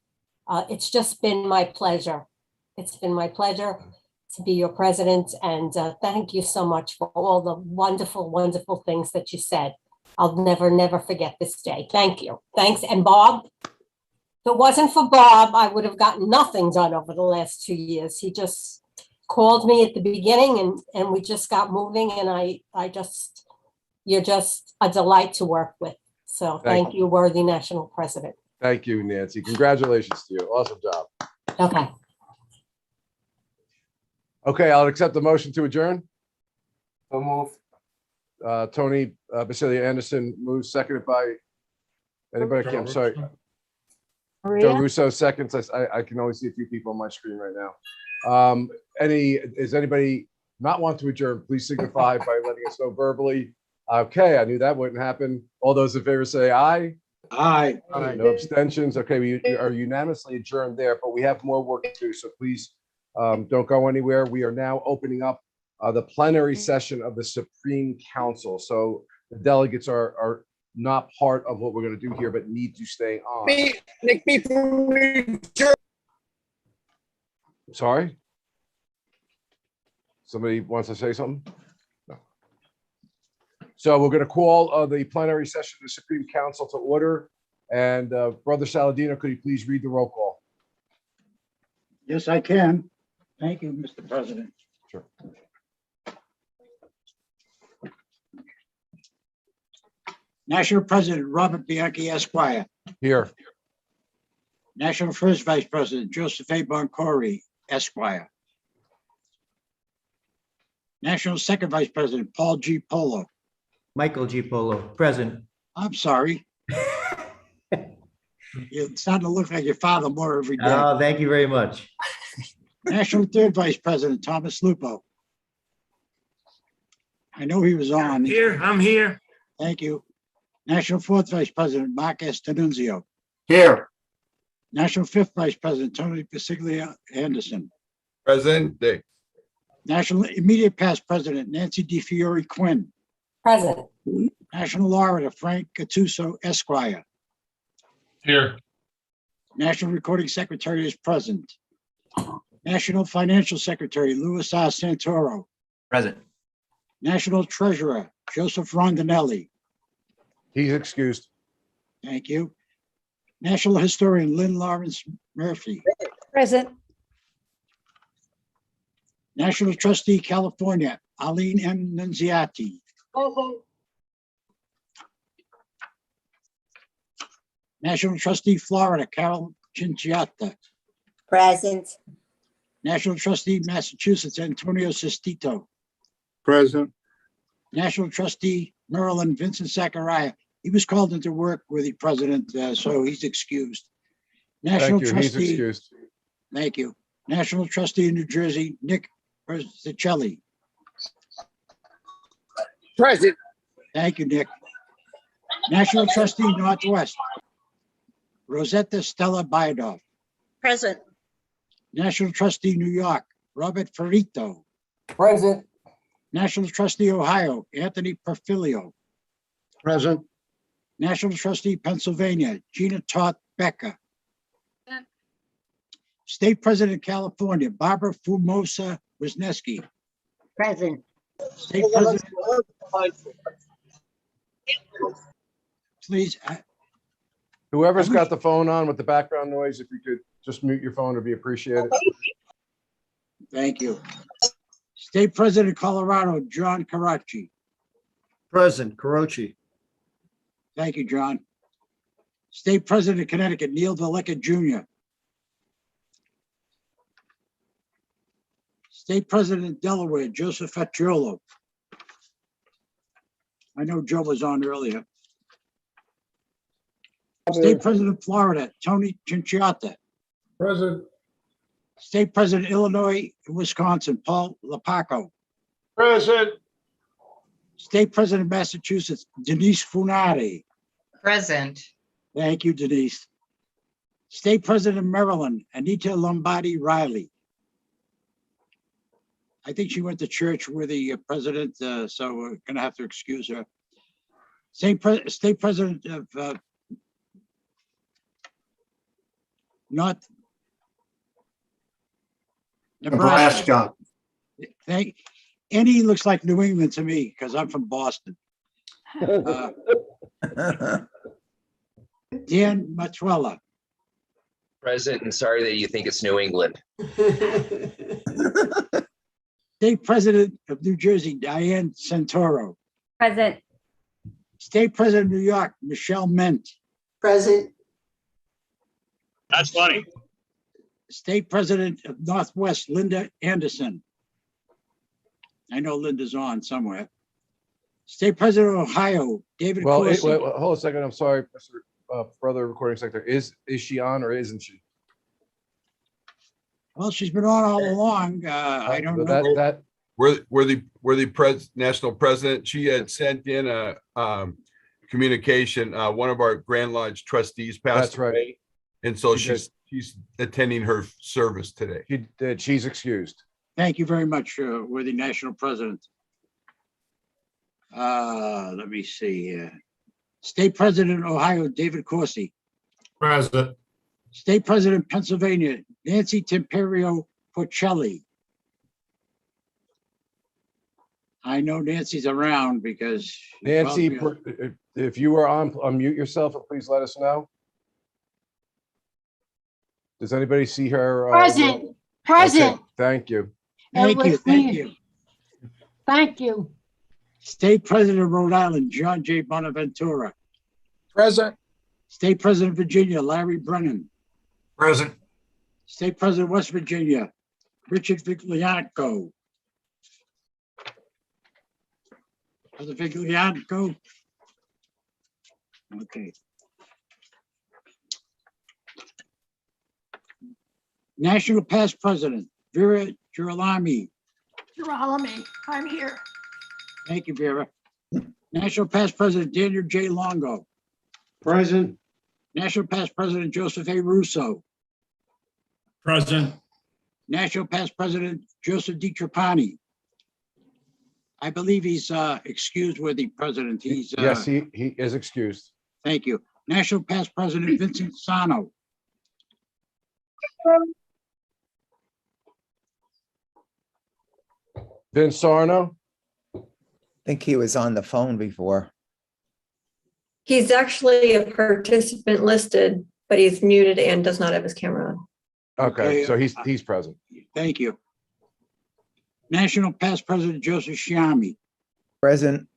It's just been my pleasure. It's been my pleasure to be your president, and thank you so much for all the wonderful, wonderful things that you said. I'll never, never forget this day. Thank you. Thanks. And Bob, if it wasn't for Bob, I would have gotten nothing done over the last 2 years. He just called me at the beginning and we just got moving, and you're just a delight to work with. So thank you, worthy national president. Thank you, Nancy. Congratulations to you. Awesome job. Okay. Okay, I'll accept the motion to adjourn. So move. Tony Basilia Anderson moves, seconded by anybody. I'm sorry. Joe Russo seconds. I can only see a few people on my screen right now. Is anybody not want to adjourn? Please signify by letting us know verbally. Okay, I knew that wouldn't happen. All those in favor say aye. Aye. No abstentions. Okay, we are unanimously adjourned there, but we have more work to do. So please don't go anywhere. We are now opening up the plenary session of the Supreme Council. So the delegates are not part of what we're going to do here, but need to stay on. Sorry? Somebody wants to say something? No. So we're going to call the plenary session of the Supreme Council to order. And Brother Saladino, could you please read the roll call? Yes, I can. Thank you, Mr. President. Sure. National President Robert Bianchi Esquire. Here. National First Vice President Joseph A. Boncory Esquire. National Second Vice President Paul G. Polo. Michael G. Polo, present. I'm sorry. You're starting to look like your father more every day. Oh, thank you very much. National Third Vice President Thomas Lupo. I know he was on. Here, I'm here. Thank you. National Fourth Vice President, Mark Estenunzio. Here. National Fifth Vice President, Tony Pasiglia Anderson. Present. Day. National Immediate Past President, Nancy DeFiore Quinn. Present. National Law Editor, Frank Gattuso Esquire. Here. National Recording Secretary is present. National Financial Secretary, Louis R. Santoro. Present. National Treasurer, Joseph Rondinelli. He's excused. Thank you. National Historian, Lynn Lawrence Murphy. Present. National Trustee, California, Arlene M. Nunziati. National Trustee, Florida, Carol Cinciata. Present. National Trustee, Massachusetts, Antonio Sestito. Present. National Trustee, Maryland, Vincent Zachariah. He was called into work with the president, so he's excused. National Thank you. He's Trustee, excused. thank you. National Trustee in New Jersey, Nick Verzicelli. Present. Thank you, Nick. National Trustee, Northwest, Rosetta Stella Baidoff. Present. National Trustee, New York, Robert Ferrito. Present. National Trustee, Ohio, Anthony Perfilio. Present. National Trustee, Pennsylvania, Gina Toth Becker. State President, California, Barbara Fumosa Wisniewski. Present. State President, please, Whoever's got the phone on with the background noise, if you could just mute your phone, it'd be appreciated. thank you. State President, Colorado, John Karachi. Present. Carochi. Thank you, John. State President of Connecticut, Neil Delicka Jr. State President of Delaware, Joseph Facciolo. I know Joe was on earlier. State President of Florida, Tony Cinciata. Present. State President, Illinois and Wisconsin, Paul Lapaco. Present. State President of Massachusetts, Denise Funari. Present. Thank you, Denise. State President of Maryland, Anita Lombardi Riley. I think she went to church with the president, so we're gonna have to excuse her. State President of North Nebraska. Any looks like New England to me because I'm from Boston. Dan Matuella. Present, and sorry that you think it's New England. State President of New Jersey, Diane Santoro. Present. State President of New York, Michelle Ment. Present. That's funny. State President of Northwest, Linda Anderson. I know Linda's on somewhere. State President of Ohio, David Well, Corsi. wait, hold a second. I'm sorry, Mr. Brother Recording Secretary. Is she on or isn't she? Well, she's been on all along. I don't know. We're the national president. She had sent in a communication. One of our Grand Lodge trustees passed That's right. away, and so She she's attending her service today. She did. She's excused. Thank you very much, worthy national president. Let me see here. State President of Ohio, David Corsi. Present. State President of Pennsylvania, Nancy Temperio Porcelli. I know Nancy's around because. Nancy, if you are on, unmute yourself and please let us know. Does anybody see her? Present. Present. Okay, thank you. Thank you, thank you. Thank you. State President of Rhode Island, John J. Bonaventura. Present. State President of Virginia, Larry Brennan. Present. State President of West Virginia, Richard Viglianico. President Viglianico. Okay. National Past President, Vera Girolami. Girolami, I'm here. Thank you, Vera. National Past President Daniel J. Longo. Present. National Past President Joseph A. Russo. Present. National Past President Joseph D. Trapani. I believe he's excused with the president. He's Yes, he is excused. Thank you. National Past President Vincent Sano. Vince Sarno. I think he was on the phone before. He's actually a participant listed, but he's muted and does not have his camera on. Okay, so he's present. Thank you. National Past President Joseph Shiami. Present.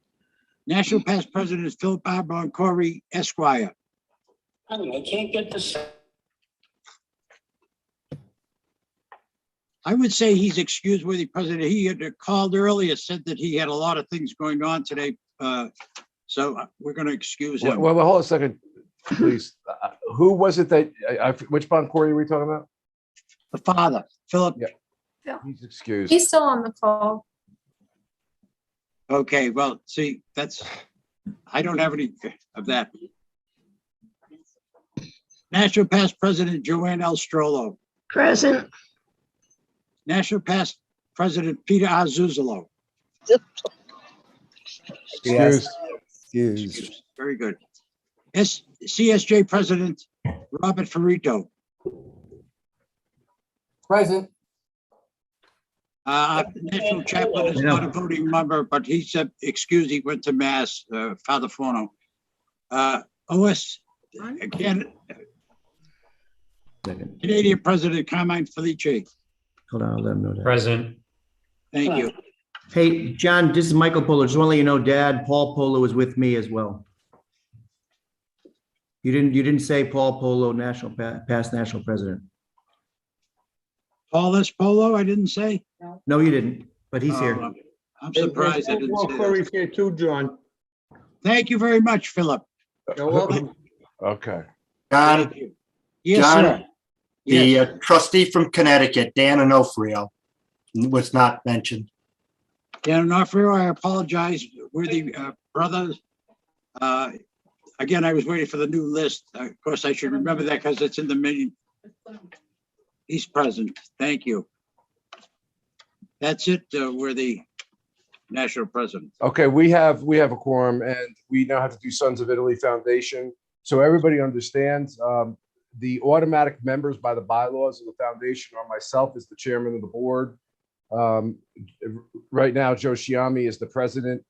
National Past President is Philip Corey Esquire. I can't get this. I would say he's excused with the president. He had called earlier, said that he had a lot of things going on today. So we're going to excuse him. Well, hold on a second, please. Who was it that, which Boncory are we talking about? The father, Philip. Yeah, he's excused. He's still on the call. Okay, well, see, I don't have any of that. National Past President Joanne L. Strollo. Present. National Past President Peter R. Zuzolo. Excused. Excused. Very good. CSJ President Robert Ferrito. Present. National Chaplain is not a voting member, but he said, excuse, he went to Mass, Father Forno. Again, Canadian President Carmine Felice. Hold on, I'll let him know that. Present. Thank you. Hey, John, this is Michael Polo. Just want to let you know, Dad, Paul Polo is with me as well. You didn't say Paul Polo, past national president. Paul S. Polo, I didn't say? No, you didn't, but he's here. I'm surprised I didn't say that. He's here too, John. Thank you very much, Philip. You're welcome. Okay. Thank you. Yes, John, sir. the Yes. trustee from Connecticut, Dan Onofrio, was not mentioned. Dan Onofrio, I apologize. We're the brothers. Again, I was waiting for the new list. Of course, I should remember that because it's in the meeting. He's present. Thank you. That's it. We're the national president. Okay, we have a quorum, and we now have to do Sons of Italy Foundation. So everybody understands, the automatic members by the bylaws of the foundation are myself as the chairman of the board. Right now, Joe Shiami is the president.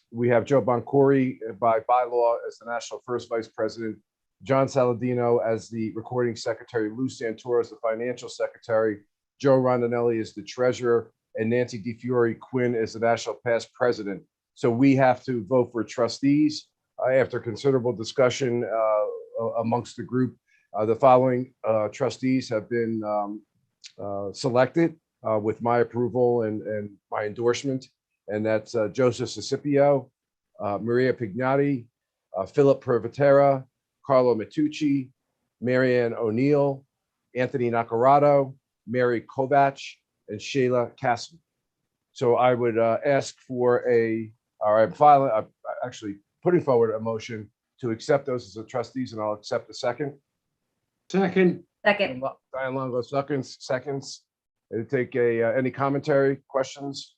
We have Joe Boncory by bylaw as the national first vice president, John Saladino as the recording secretary, Lou Santoro as the financial secretary, Joe Rondinelli is the treasurer, and Nancy DeFiore Quinn is the national past president. So we have to vote for trustees. After considerable discussion amongst the group, the following trustees have been selected with my approval and my endorsement, and that's Joseph Sicipio, Maria Pignati, Philip Pervatera, Carlo Matucci, Marianne O'Neill, Anthony Nacarado, Mary Kovach, and Shayla Casson. So I would ask for I'm actually putting forward a motion to accept those as the trustees, and I'll accept the second. Second. Second. Diane Longo seconds. To take any commentary, questions?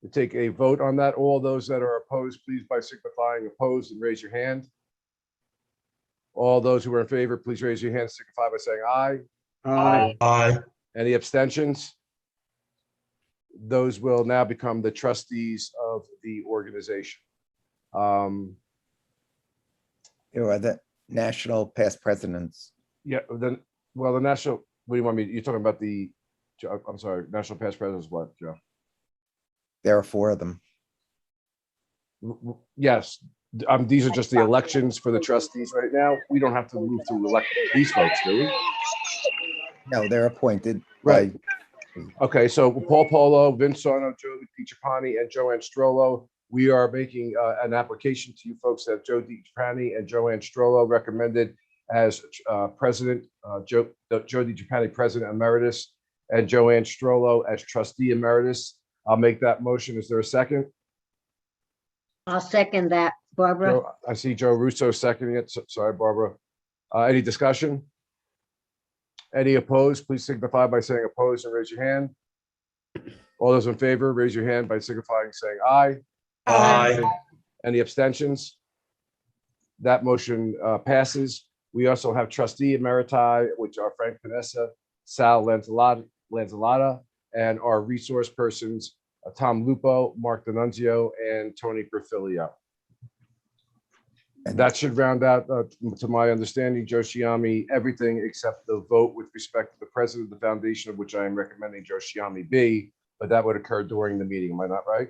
To take a vote on that. All those that are opposed, please by signifying opposed and raise your hand. All those who are in favor, please raise your hand, signify by saying aye. Aye. Aye. Any abstentions? Those will now become the trustees of the organization. You are the national past presidents. Yeah, then, well, the national, what do you want me, you're talking about I'm sorry, national past presidents, what, Joe? There are 4 of them. Yes, these are just the elections for the trustees right now. We don't have to move to elect these folks, do we? No, they're appointed. Right. Okay, so Paul Polo, Vince Sarno, Joe DiCiapani, and Joanne Strollo. We are making an application to you folks that Joe DiCiapani and Joanne Strollo recommended as president, Joe DiCiapani, president emeritus, and Joanne Strollo as trustee emeritus. I'll make that motion. Is there a second? I'll second that, Barbara. I see Joe Russo seconding it. Sorry, Barbara. Any discussion? Any opposed? Please signify by saying opposed and raise your hand. All those in favor, raise your hand by signifying saying aye. Aye. Any abstentions? That motion passes. We also have trustee emeriti, which are Frank Panessa, Sal Lanzalata, and our resource persons, Tom Lupo, Mark D'Annunzio, and Tony Perfilio. That should round out, to my understanding, Joe Shiami, everything except the vote with respect to the president of the foundation, of which I am recommending Joe Shiami be, but that would occur during the meeting. Am I not right?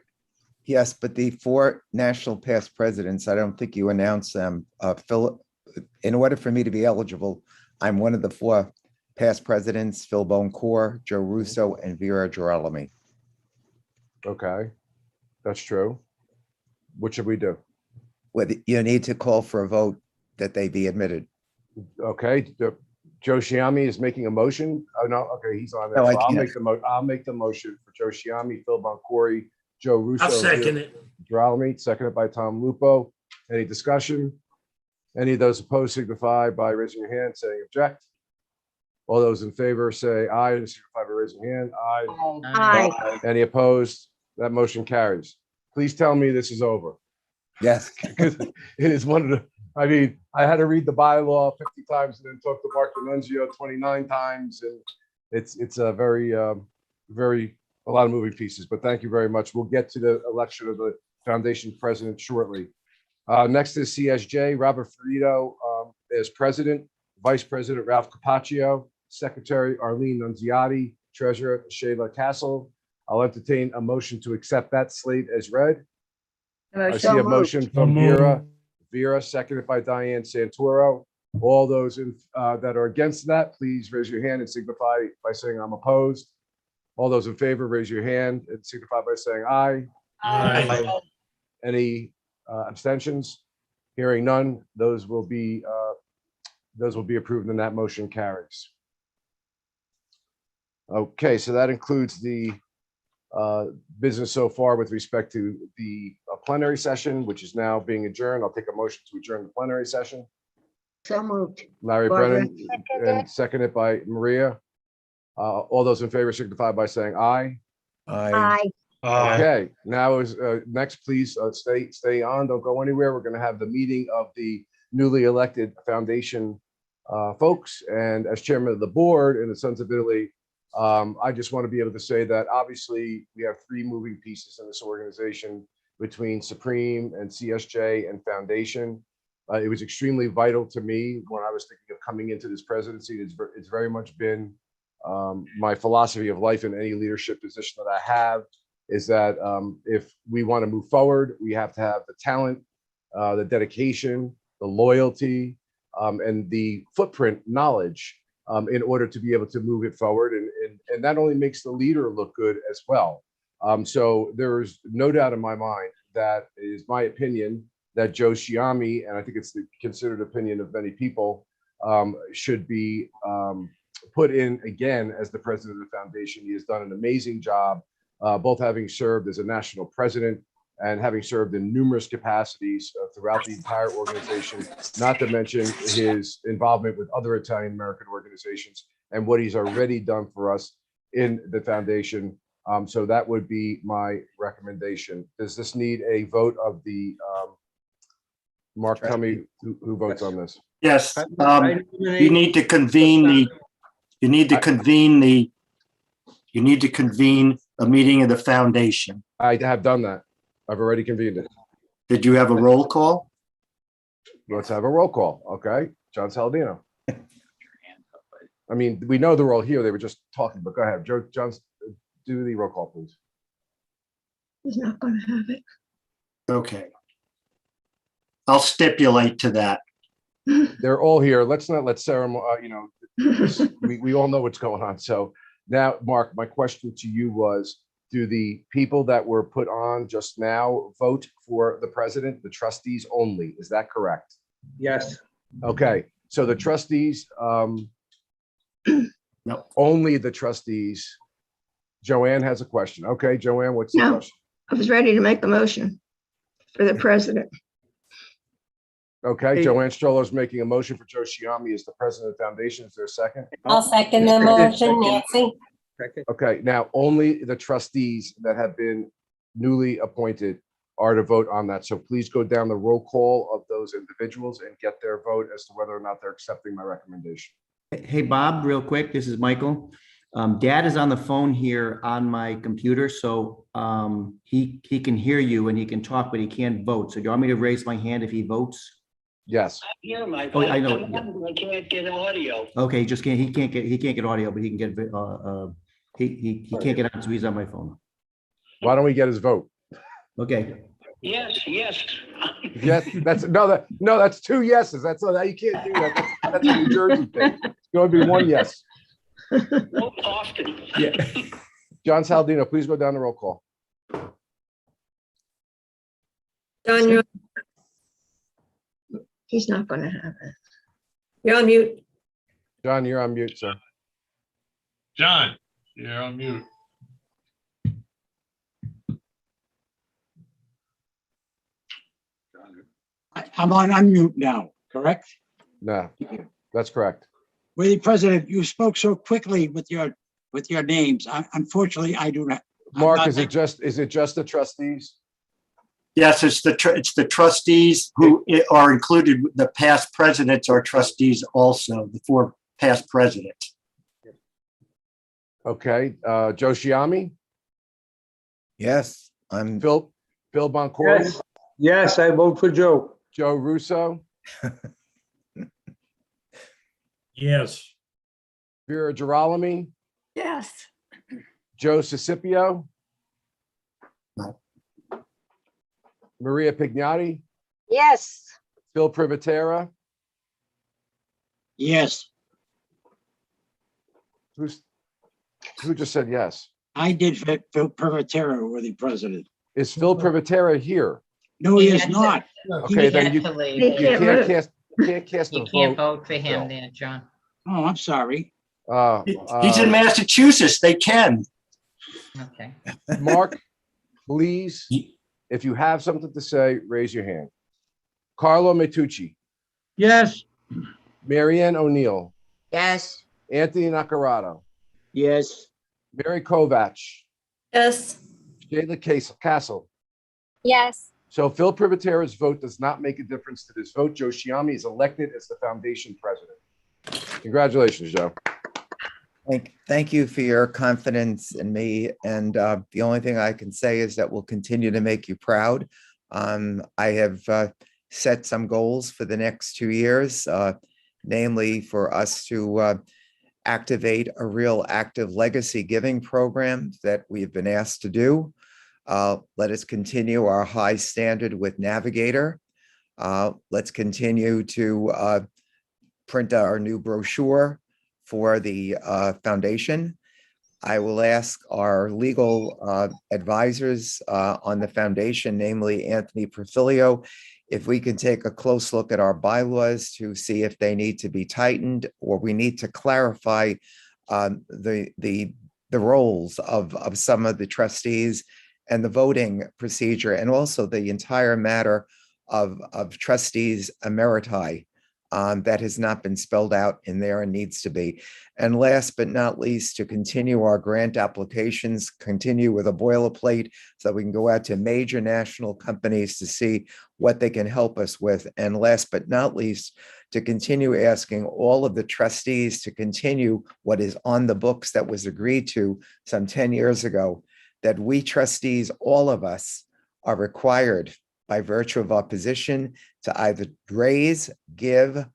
Yes, but the 4 national past presidents, I don't think you announced them. Phil, in order for me to be eligible, I'm one of the 4 past presidents, Phil Boncourt, Joe Russo, and Vera Girolami. Okay, that's true. What should we do? Whether you need to call for a vote that they be admitted. Okay, Joe Shiami is making a motion. Oh, no, okay, he's on there. No, I So I'll can't. make the motion for Joe Shiami, Phil Boncourt, Joe Russo. I'll second it. Girolami, seconded by Tom Lupo. Any discussion? Any of those opposed signify by raising your hand, saying object. All those in favor say aye, and signify by raising your hand. Aye. Aye. Any opposed? That motion carries. Please tell me this is over. Yes. Because it is one of the, I mean, I had to read the bylaw 50 times and then talk to Mark D'Annunzio 29 times. And it's a very, a lot of moving pieces, but thank you very much. We'll get to the election of the foundation president shortly. Next is CSJ, Robert Ferrito as president, vice president Ralph Capaccio, secretary Arlene Nunziati, treasurer Shayla Castle. I'll entertain a motion to accept that slate as read. I see a motion from Vera, seconded by Diane Santoro. All those that are against that, please raise your hand and signify by saying I'm opposed. All those in favor, raise your hand and signify by saying aye. Aye. Any abstentions? Hearing none, those will be approved and that motion carries. Okay, so that includes the business so far with respect to the plenary session, which is now being adjourned. I'll take a motion to adjourn the plenary session. So moved. Larry Barbara. Brennan, and seconded by Maria. All those in favor signify by saying aye. Aye. Okay, now is next, please stay on. Don't go anywhere. We're going to have the meeting of the newly elected foundation folks. And as chairman of the board in the Sons of Italy, I just want to be able to say that obviously we have 3 moving pieces in this organization between Supreme and CSJ and Foundation. It was extremely vital to me when I was thinking of coming into this presidency. It's very much been my philosophy of life in any leadership position that I have is that if we want to move forward, we have to have the talent, the dedication, the loyalty, and the footprint knowledge in order to be able to move it forward. And that only makes the leader look good as well. So there's no doubt in my mind that it is my opinion that Joe Shiami, and I think it's the considered opinion of many people, should be put in again as the president of the foundation. He has done an amazing job, both having served as a national president and having served in numerous capacities throughout the entire organization, not to mention his involvement with other Italian American organizations and what he's already done for us in the foundation. So that would be my recommendation. Does this need a vote of the, Mark, tell me who votes on this? Yes, you need to convene a meeting of the foundation. I have done that. I've already convened it. Did you have a roll call? Let's have a roll call. Okay, John Saladino. I mean, we know they're all here. They were just talking, but go ahead. John, do the roll call, please. He's not going to have it. Okay. I'll stipulate to that. They're all here. Let's not let ceremony, we all know what's going on. So now, Mark, my question to you was, do the people that were put on just now vote for the president, the trustees only? Is that correct? Yes. Okay, so the trustees, No. only the trustees Joanne has a question. Okay, Joanne, what's the No. question? I was ready to make a motion for the president. Okay, Joanne Stroller's making a motion for Joe Shiami as the president of the foundation. Is there a second? I'll second the motion, Nancy. Okay, now only the trustees that have been newly appointed are to vote on that. So please go down the roll call of those individuals and get their vote as to whether or not they're accepting my recommendation. Hey, Bob, real quick, this is Michael. Dad is on the phone here on my computer, so he can hear you and he can talk, but he can't vote. So do you want me to raise my hand if he votes? Yes. Yeah, Mike. Oh, I know. I can't get audio. Okay, he can't get audio, but he can get he can't get on, so he's on my phone. Why don't we get his vote? Okay. Yes, yes. Yes, that's two yeses. That's you can't do that. That's a New Jersey thing. It's going to be one yes. No often. Yeah. John Saldino, please go down the roll call. John, He's not going to have it. you're on mute. John, you're on mute, sir. John, you're on mute. I'm on unmute now, correct? No, that's correct. Worthy President, you spoke so quickly with your names. Unfortunately, I do not. Mark, is it just the trustees? Yes, it's the trustees who are included. The past presidents are trustees also, the 4 past presidents. Okay, Joe Shiami, Yes, I'm Phil Boncory, Yes, yes, I vote for Joe. Joe Russo, Yes. Vera Girolami, Yes. Joe Sicipio, Maria Pignati, Yes. Phil Privatera, Yes, who just said yes? I did Phil Privatera, Worthy President. Is Phil Privatera here? No, he is not. Okay, then you can't cast a You can't vote. vote for him Phil. there, John. Oh, I'm sorry. He's in Massachusetts. They can. Okay. Mark, please, if you have something to say, raise your hand. Carlo Metucci, Yes. Marianne O'Neill, Yes. Anthony Nacarado, Yes. Mary Kovach, Yes. Shayla Castle. Yes. So Phil Privatera's vote does not make a difference to this vote. Joe Shiami is elected as the foundation president. Congratulations, Joe. Thank you for your confidence in me. And the only thing I can say is that we'll continue to make you proud. I have set some goals for the next 2 years, namely for us to activate a real active legacy giving program that we've been asked to do. Let us continue our high standard with Navigator. Let's continue to print our new brochure for the foundation. I will ask our legal advisors on the foundation, namely Anthony Perfilio, if we can take a close look at our bylaws to see if they need to be tightened or we need to clarify the roles of some of the trustees and the voting procedure, and also the entire matter of trustees emeriti. That has not been spelled out in there and needs to be. And last but not least, to continue our grant applications, continue with a boilerplate so that we can go out to major national companies to see what they can help us with. And last but not least, to continue asking all of the trustees to continue what is on the books that was agreed to some 10 years ago, that we trustees, all of us, are required by virtue of our position to either raise, give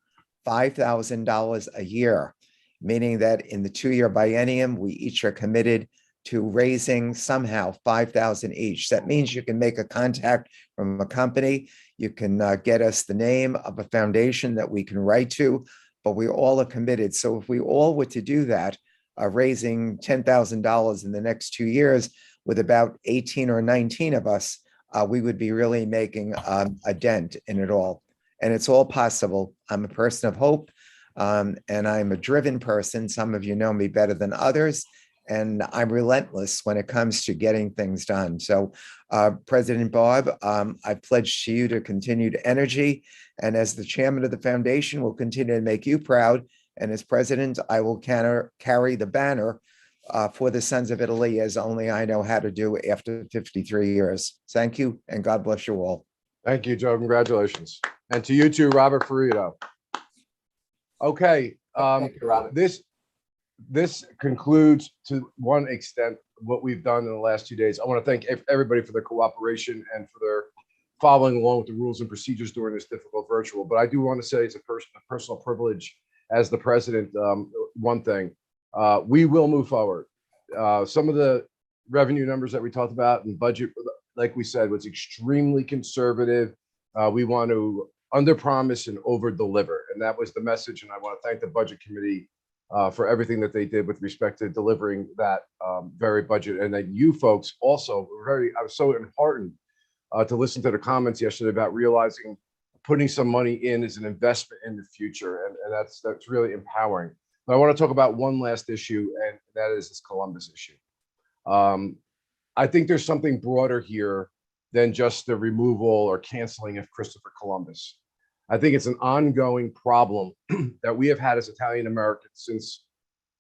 $5,000 a year, meaning that in the 2-year biennium, we each are committed to raising somehow $5,000 each. That means you can make a contact from a company. You can get us the name of a foundation that we can write to, but we all are committed. So if we all were to do that, raising $10,000 in the next 2 years with about 18 or 19 of us, we would be really making a dent in it all. And it's all possible. I'm a person of hope, and I'm a driven person. Some of you know me better than others. and I'm relentless when it comes to getting things done. So President Bob, I pledge to you to continued energy. And as the chairman of the foundation, will continue to make you proud. And as president, I will carry the banner for the Sons of Italy as only I know how to do after 53 years. Thank you, and God bless you all. Thank you, Joe. Congratulations. And to you too, Robert Ferrito. Okay, this concludes to one extent what we've done in the last 2 days. I want to thank everybody for their cooperation and for their following along with the rules and procedures during this difficult virtual. But I do want to say it's a personal privilege as the president. One thing, we will move forward. Some of the revenue numbers that we talked about and budget, like we said, was extremely conservative. We want to underpromise and over-deliver, and that was the message. And I want to thank the budget committee for everything that they did with respect to delivering that very budget. And then you folks also were I was so heartened to listen to the comments yesterday about realizing putting some money in as an investment in the future, and that's really empowering. But I want to talk about one last issue, and that is this Columbus issue. I think there's something broader here than just the removal or canceling of Christopher Columbus. I think it's an ongoing problem that we have had as Italian Americans since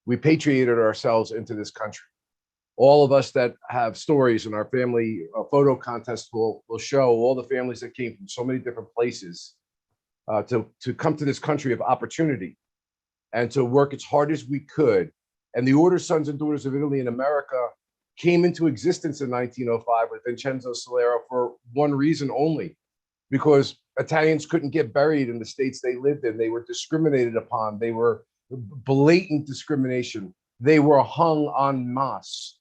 we patriated ourselves into this country. All of us that have stories in our family photo contest will show all the families that came from so many different places to come to this country of opportunity and to work as hard as we could. And the Order Sons and Daughters of Italy in America came into existence in 1905 with Vincenzo Solero for one reason only, because Italians couldn't get buried in the states they lived in. They were discriminated upon. They were blatant discrimination. They were hung en masse.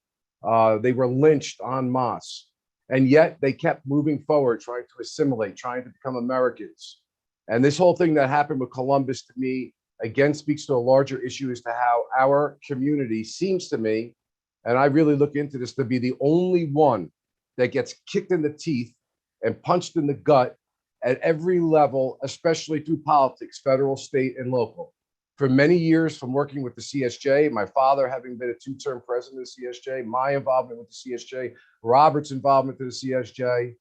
They were lynched en masse. And yet they kept moving forward, trying to assimilate, trying to become Americans. And this whole thing that happened with Columbus, to me, again, speaks to a larger issue as to how our community seems to me, and I really look into this, to be the only one that gets kicked in the teeth and punched in the gut at every level, especially through politics, federal, state, and local. For many years, from working with the CSJ, my father having been a two-term president of the CSJ, my involvement with the CSJ, Robert's involvement with the CSJ,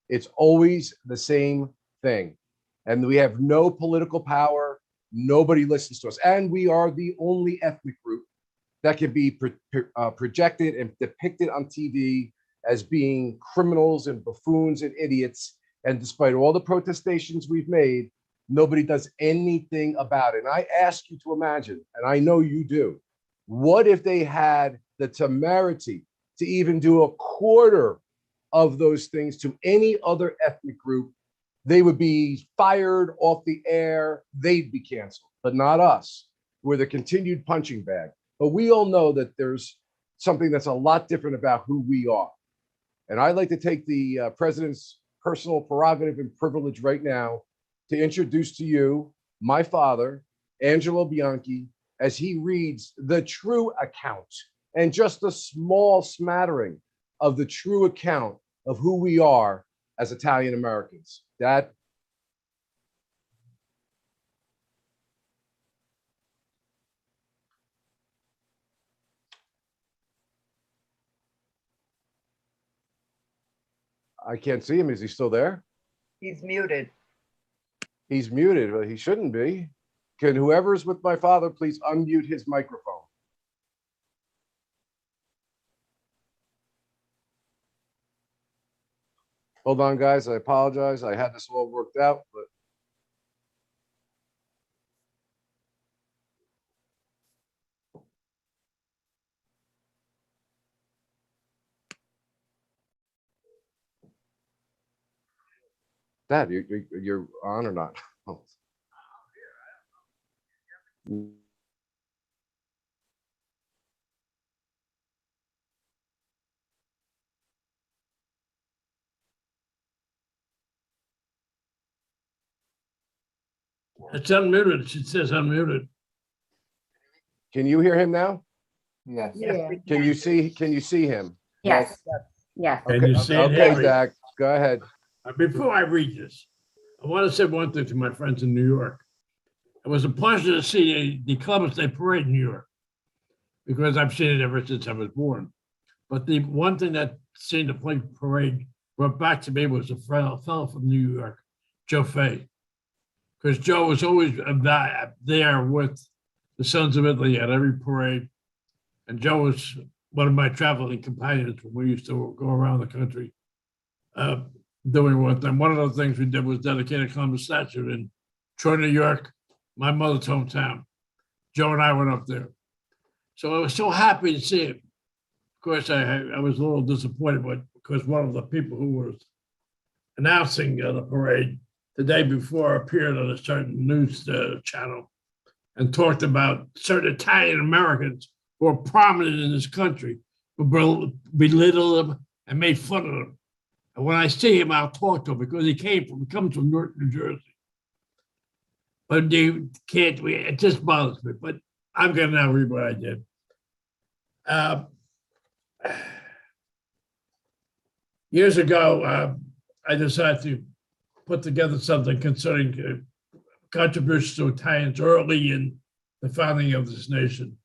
it's always the same thing. And we have no political power. Nobody listens to us. And we are the only ethnic group that can be projected and depicted on TV as being criminals and buffoons and idiots. And despite all the protestations we've made, nobody does anything about it. And I ask you to imagine, and I know you do, what if they had the temerity to even do a quarter of those things to any other ethnic group? They would be fired off the air. They'd be canceled, but not us. We're the continued punching bag. But we all know that there's something that's a lot different about who we are. And I'd like to take the president's personal prerogative and privilege right now to introduce to you my father, Angelo Bianchi, as he reads the true account and just a small smattering of the true account of who we are as Italian Americans. Dad? I can't see him. Is he still there? He's muted. He's muted, but he shouldn't be. Can whoever's with my father please unmute his microphone? Hold on, guys. I apologize. I had this all worked out, but Dad, you're on or not? Oh. It's unmuted. It says unmuted. Can you hear him now? Yes. Can you see him? Yes. Yes. Can you see it, Okay, Harry? Dak, go ahead. Before I read this, I want to say one thing to my friends in New York. It was a pleasure to see the Columbus Day Parade in New York. because I've seen it ever since I was born. But the one thing that seemed to play parade brought back to me was a fellow from New York, Joe Fay. Because Joe was always there with the Sons of Italy at every parade. And Joe was one of my traveling companions when we used to go around the country doing one thing. One of the things we did was dedicate a Columbus statue in Troy, New York, my mother's hometown. Joe and I went up there. So I was so happy to see him. Of course, I was a little disappointed, but because one of the people who was announcing the parade the day before appeared on a certain news channel and talked about certain Italian Americans who are prominent in this country, who belittled them and made fun of them. And when I see him, I'll talk to him because he comes from Newark, New Jersey. But you can't, it just bothers me. But I'm going to now read what I did. Years ago, I decided to put together something concerning contributions to Italians early in the founding of this nation.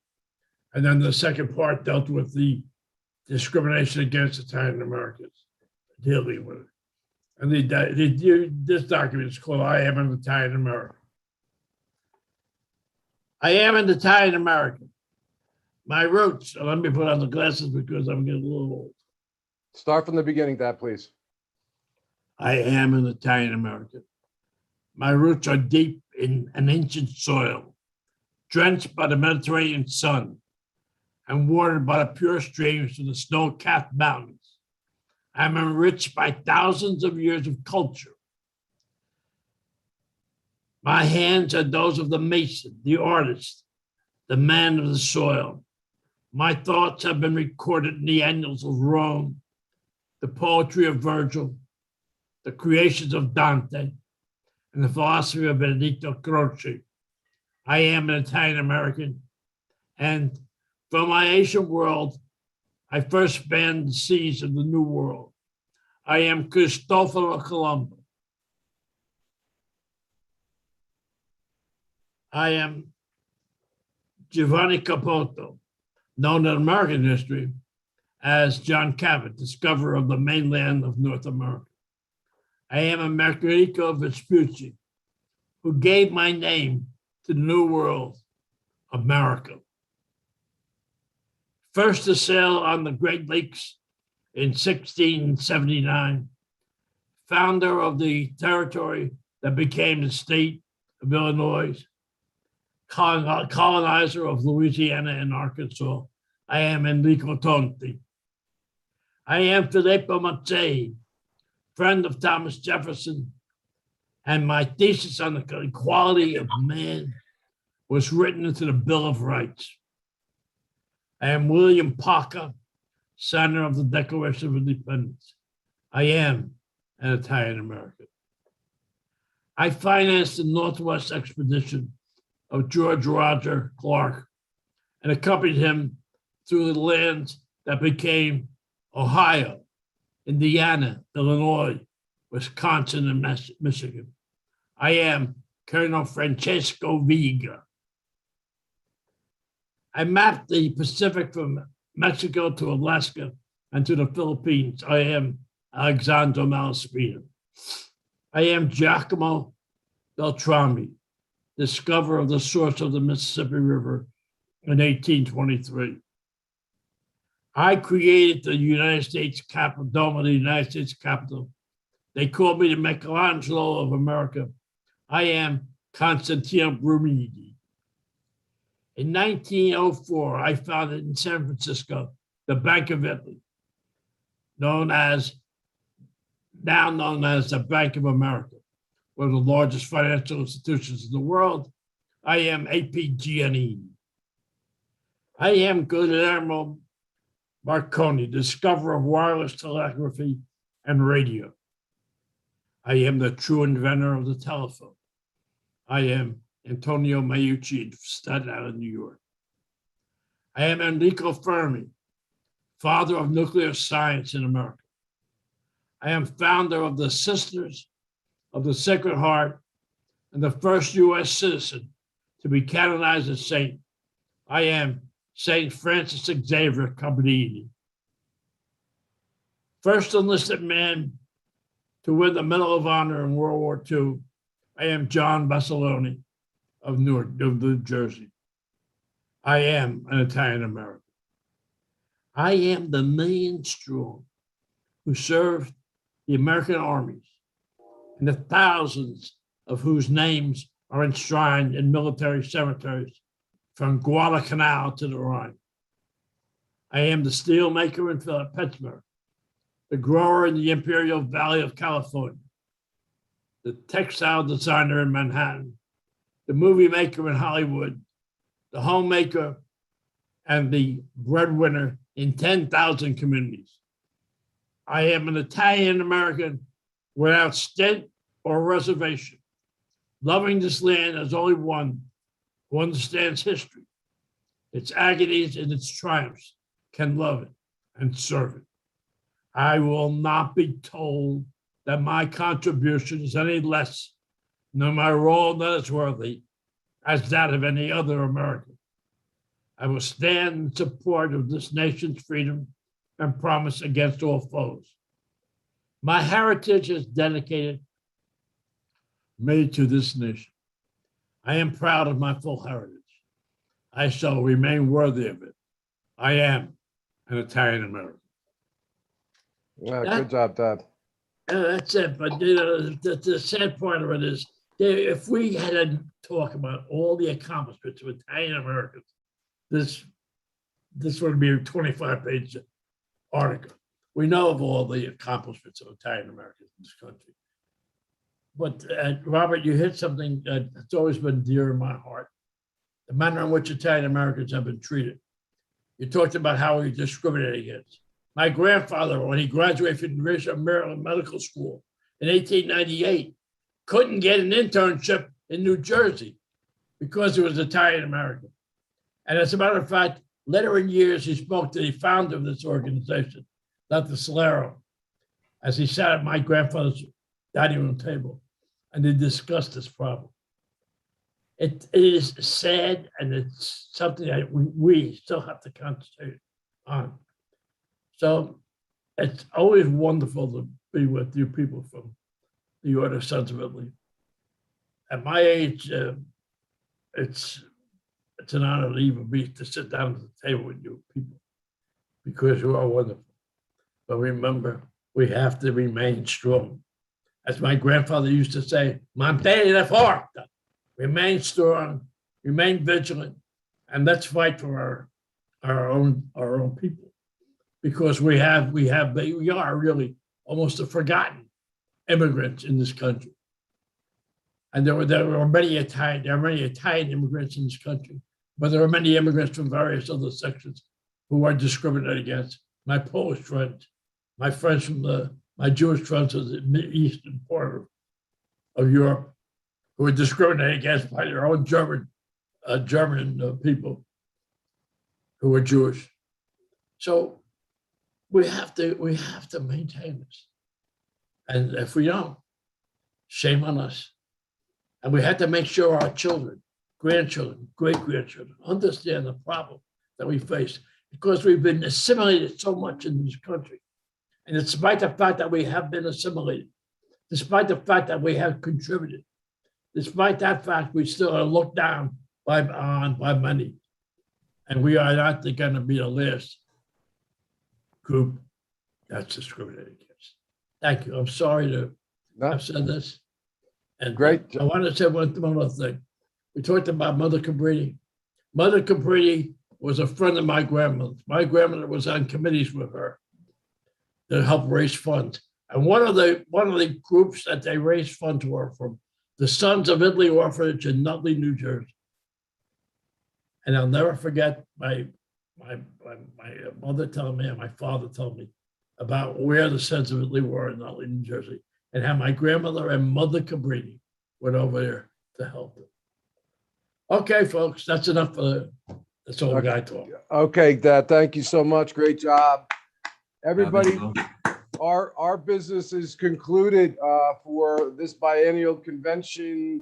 And then the second part dealt with the discrimination against Italian Americans, dealing with it. And this document is called I Am an Italian American. I am an Italian American. My roots, let me put on the glasses because I'm getting a little old. Start from the beginning, Dad, please. I am an Italian American. My roots are deep in an ancient soil, drenched by the Mediterranean sun and watered by the pure streams of the snow-capped mountains. I am enriched by thousands of years of culture. My hands are those of the mason, the artist, the man of the soil. My thoughts have been recorded in the annals of Rome, the poetry of Virgil, the creations of Dante, and the philosophy of Benedetto Croce. I am an Italian American, and from my ancient world, I first spanned the seas of the New World. I am Cristoforo Colombo. I am Giovanni Capoto, known in American history as John Cabot, discoverer of the mainland of North America. I am Americo Vespucci, who gave my name to the New World, America. First to sail on the Great Lakes in 1679, founder of the territory that became the state of Illinois, colonizer of Louisiana and Arkansas. I am Enrico Tonti. I am Filippo Mazzei, friend of Thomas Jefferson, and my thesis on the equality of man was written into the Bill of Rights. I am William Parker, signer of the Declaration of Independence. I am an Italian American. I financed the Northwest expedition of George Roger Clark and accompanied him through the lands that became Ohio, Indiana, Illinois, Wisconsin, and Michigan. I am Colonel Francesco Viga. I mapped the Pacific from Mexico to Alaska and to the Philippines. I am Alexandro Malaspina. I am Giacomo Beltrami, discoverer of the source of the Mississippi River in 1823. I created the United States Capitol, Dome of the United States Capitol. They called me the Michelangelo of America. I am Constantino Brumidi. In 1904, I founded in San Francisco the Bank of Italy, now known as the Bank of America, one of the largest financial institutions in the world. I am A.P. Giannini. I am Guillermo Marconi, discoverer of wireless telegraphy and radio. I am the true inventor of the telephone. I am Antonio Meucci, Staten Island, New York. I am Enrico Fermi, father of nuclear science in America. I am founder of the Sisters of the Sacred Heart and the first U.S. citizen to be canonized as saint. I am St. Francis Xavier Cabrini. First enlisted man to win the Medal of Honor in World War II, I am John Bassaloni of New Jersey. I am an Italian American. I am the million strong who served the American armies and the thousands of whose names are enshrined in military cemeteries from Guadalcanal to the Rhine. I am the steel maker in Pittsburgh, the grower in the Imperial Valley of California, the textile designer in Manhattan, the movie maker in Hollywood, the homemaker and the breadwinner in 10,000 communities. I am an Italian American without stint or reservation, loving this land as only one who understands history, its agonies and its triumphs, can love it and serve it. I will not be told that my contribution is any less, nor my role not as worthy as that of any other American. I will stand in support of this nation's freedom and promise against all foes. My heritage is dedicated me to this nation. I am proud of my full heritage. I shall remain worthy of it. I am an Italian American. Yeah, good job, Dad. That's it. But you know, the sad part of it is, if we had to talk about all the accomplishments of Italian Americans, this would be a 25-page article. We know of all the accomplishments of Italian Americans in this country. But Robert, you hit something that's always been dear in my heart: the manner in which Italian Americans have been treated. You talked about how we discriminate against. My grandfather, when he graduated from the University of Maryland Medical School in 1898, couldn't get an internship in New Jersey because he was Italian American. And as a matter of fact, later in years, he spoke to the founder of this organization, Dr. Solero, as he sat at my grandfather's dining room table, and they discussed this problem. It is sad, and it's something that we still have to concentrate on. So it's always wonderful to be with you people from the Order of Sons of Italy. At my age, it's an honor to even be to sit down at the table with you people, because you are wonderful. But remember, we have to remain strong. As my grandfather used to say, mantenere forte, remain strong, remain vigilant, and let's fight for our own people. Because we are really almost the forgotten immigrants in this country. And there are many Italian immigrants in this country, but there are many immigrants from various other sections who are discriminated against. My Polish friends, my friends from my Jewish friends of the eastern part of Europe, who are discriminated against by their own German people who are Jewish. So we have to maintain this. And if we don't, shame on us. And we have to make sure our children, grandchildren, great-grandchildren understand the problem that we face, because we've been assimilated so much in this country. And despite the fact that we have been assimilated, despite the fact that we have contributed, despite that fact, we still are looked down by many. And we are not going to be the last group that's discriminated against. Thank you. I'm sorry to have said this. And great. I want to say one other thing. We talked about Mother Cabrini. Mother Cabrini was a friend of my grandmother's. My grandmother was on committees with her to help raise funds. And one of the groups that they raised funds were from the Sons of Italy Orphanage in Nutley, New Jersey. And I'll never forget my mother telling me and my father telling me about where the Sons of Italy were in Nutley, New Jersey, and how my grandmother and Mother Cabrini went over there to help them. Okay, folks, that's enough that's all I talk. Okay, Dad, thank you so much. Great job. Everybody, our business is concluded for this biennial convention,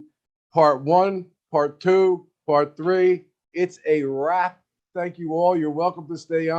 part 1, part 2, part 3. It's a wrap. Thank you all. You're welcome to stay on.